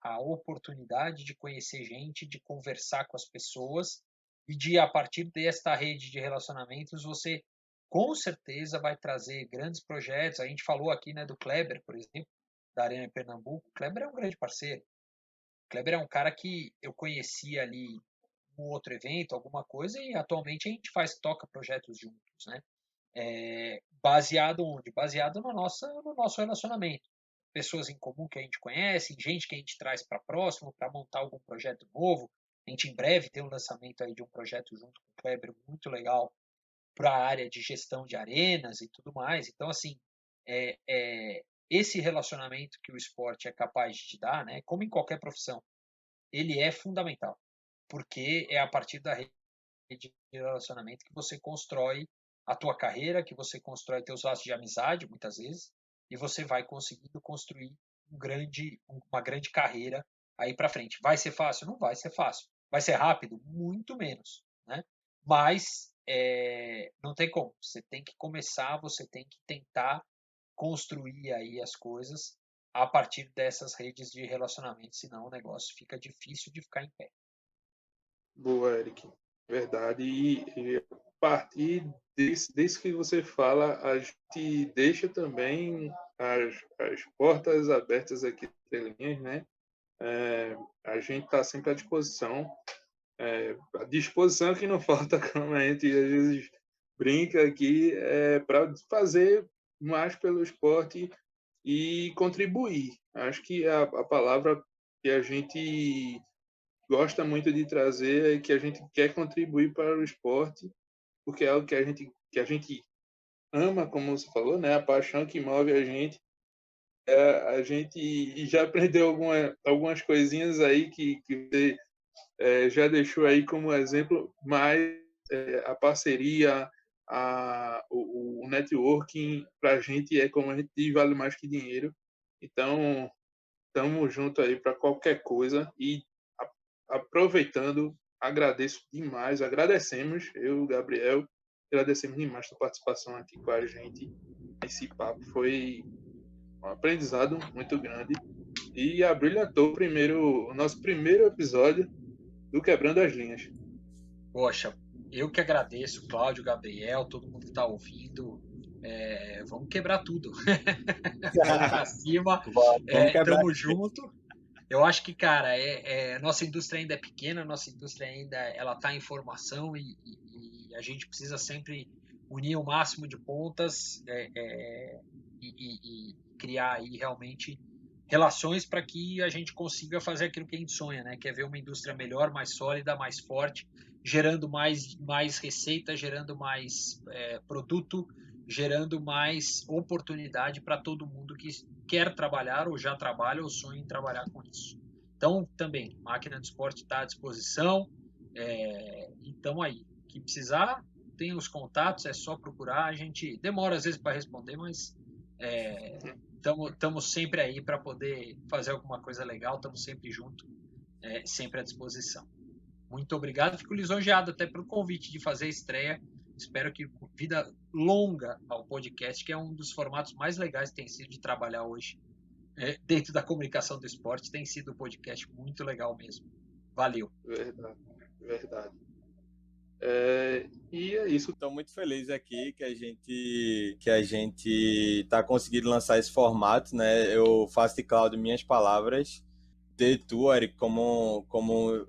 a oportunidade de conhecer gente, de conversar com as pessoas e de, a partir desta rede de relacionamentos, você com certeza vai trazer grandes projetos. A gente falou aqui, né, do Kleber, por exemplo, da Arena Pernambuco. O Kleber é um grande parceiro. O Kleber é um cara que eu conheci ali um outro evento, alguma coisa, e atualmente a gente toca projetos juntos, né? Baseado onde? Baseado no nosso relacionamento. Pessoas em comum que a gente conhece, gente que a gente traz para próximo, para montar algum projeto novo. A gente em breve tem um lançamento aí de um projeto junto com o Kleber muito legal para a área de gestão de arenas e tudo mais. Então, assim, esse relacionamento que o esporte é capaz de te dar, né, como em qualquer profissão, ele é fundamental, porque é a partir da rede de relacionamento que você constrói a tua carreira, que você constrói teus laços de amizade, muitas vezes, e você vai conseguindo construir uma grande carreira aí para frente. Vai ser fácil? Não vai ser fácil. Vai ser rápido? Muito menos, né? Mas não tem como. Você tem que começar, você tem que tentar construir aí as coisas a partir dessas redes de relacionamento, senão o negócio fica difícil de ficar em pé. Boa, Eric. Verdade. E a partir desse que você fala, a gente deixa também as portas abertas aqui das linhas, né? A gente está sempre à disposição. A disposição que não falta, como a gente às vezes brinca aqui, para fazer mais pelo esporte e contribuir. Acho que a palavra que a gente gosta muito de trazer é que a gente quer contribuir para o esporte, porque é algo que a gente ama, como você falou, né? A paixão que move a gente. A gente já aprendeu algumas coisinhas aí que você já deixou aí como exemplo, mas a parceria, o networking, para a gente como a gente diz, vale mais que dinheiro. Então, estamos junto aí para qualquer coisa e aproveitando, agradecemos, eu, Gabriel, agradecemos demais a sua participação aqui com a gente. Esse papo foi um aprendizado muito grande e abrilhantou o nosso primeiro episódio do Quebrando as Linhas. Poxa, eu que agradeço, Cláudio, Gabriel, todo mundo que está ouvindo. Vamos quebrar tudo. Vamos para cima. Tamo junto. Eu acho que, cara, nossa indústria ainda é pequena, nossa indústria ainda ela está em formação e a gente precisa sempre unir o máximo de pontas e criar aí realmente relações para que a gente consiga fazer aquilo que a gente sonha, né? Que é ver uma indústria melhor, mais sólida, mais forte, gerando mais receita, gerando mais produto, gerando mais oportunidade para todo mundo que quer trabalhar ou já trabalha ou sonha em trabalhar com isso. Então, também, Máquina do Esporte está à disposição. Então, aí, que precisar, tem os contatos, é só procurar. A gente demora às vezes para responder, mas estamos sempre aí para poder fazer alguma coisa legal, estamos sempre juntos, sempre à disposição. Muito obrigado, fico lisonjeado até pelo convite de fazer a estreia. Espero que vida longa ao podcast, que é um dos formatos mais legais que tem sido de trabalhar hoje dentro da comunicação do esporte. Tem sido um podcast muito legal mesmo. Valeu. Verdade, verdade. E é isso. Estou muito feliz aqui que a gente está conseguindo lançar esse formato, né? Eu faço de Cláudio minhas palavras. Ter tu, Eric, como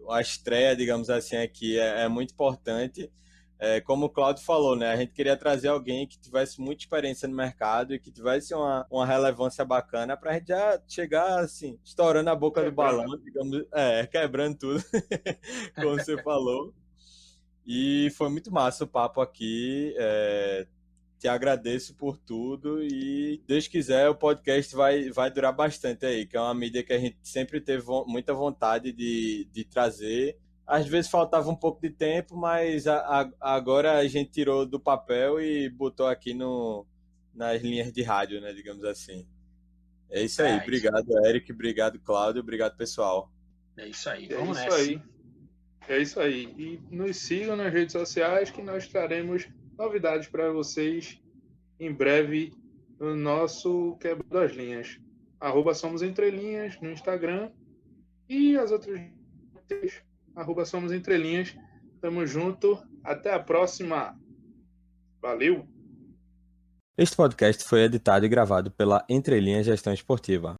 a estreia, digamos assim, aqui é muito importante. Como o Cláudio falou, né? A gente queria trazer alguém que tivesse muita experiência no mercado e que tivesse uma relevância bacana para a gente já chegar, assim, estourando a boca do balão, digamos, quebrando tudo, como você falou. E foi muito massa o papo aqui. Te agradeço por tudo e, Deus quiser, o podcast vai durar bastante aí, que é uma mídia que a gente sempre teve muita vontade de trazer. Às vezes faltava um pouco de tempo, mas agora a gente tirou do papel e botou aqui nas linhas de rádio, né, digamos assim. É isso aí. Obrigado, Eric. Obrigado, Cláudio. Obrigado, pessoal. É isso aí. Vamos nessa. É isso aí. E nos sigam nas redes sociais que nós traremos novidades para vocês em breve no nosso Quebra das Linhas. @SomosEntrelinhas no Instagram e as outras @SomosEntrelinhas. Tamo junto. Até a próxima. Valeu! Este podcast foi editado e gravado pela Entrelinhas Gestão Esportiva.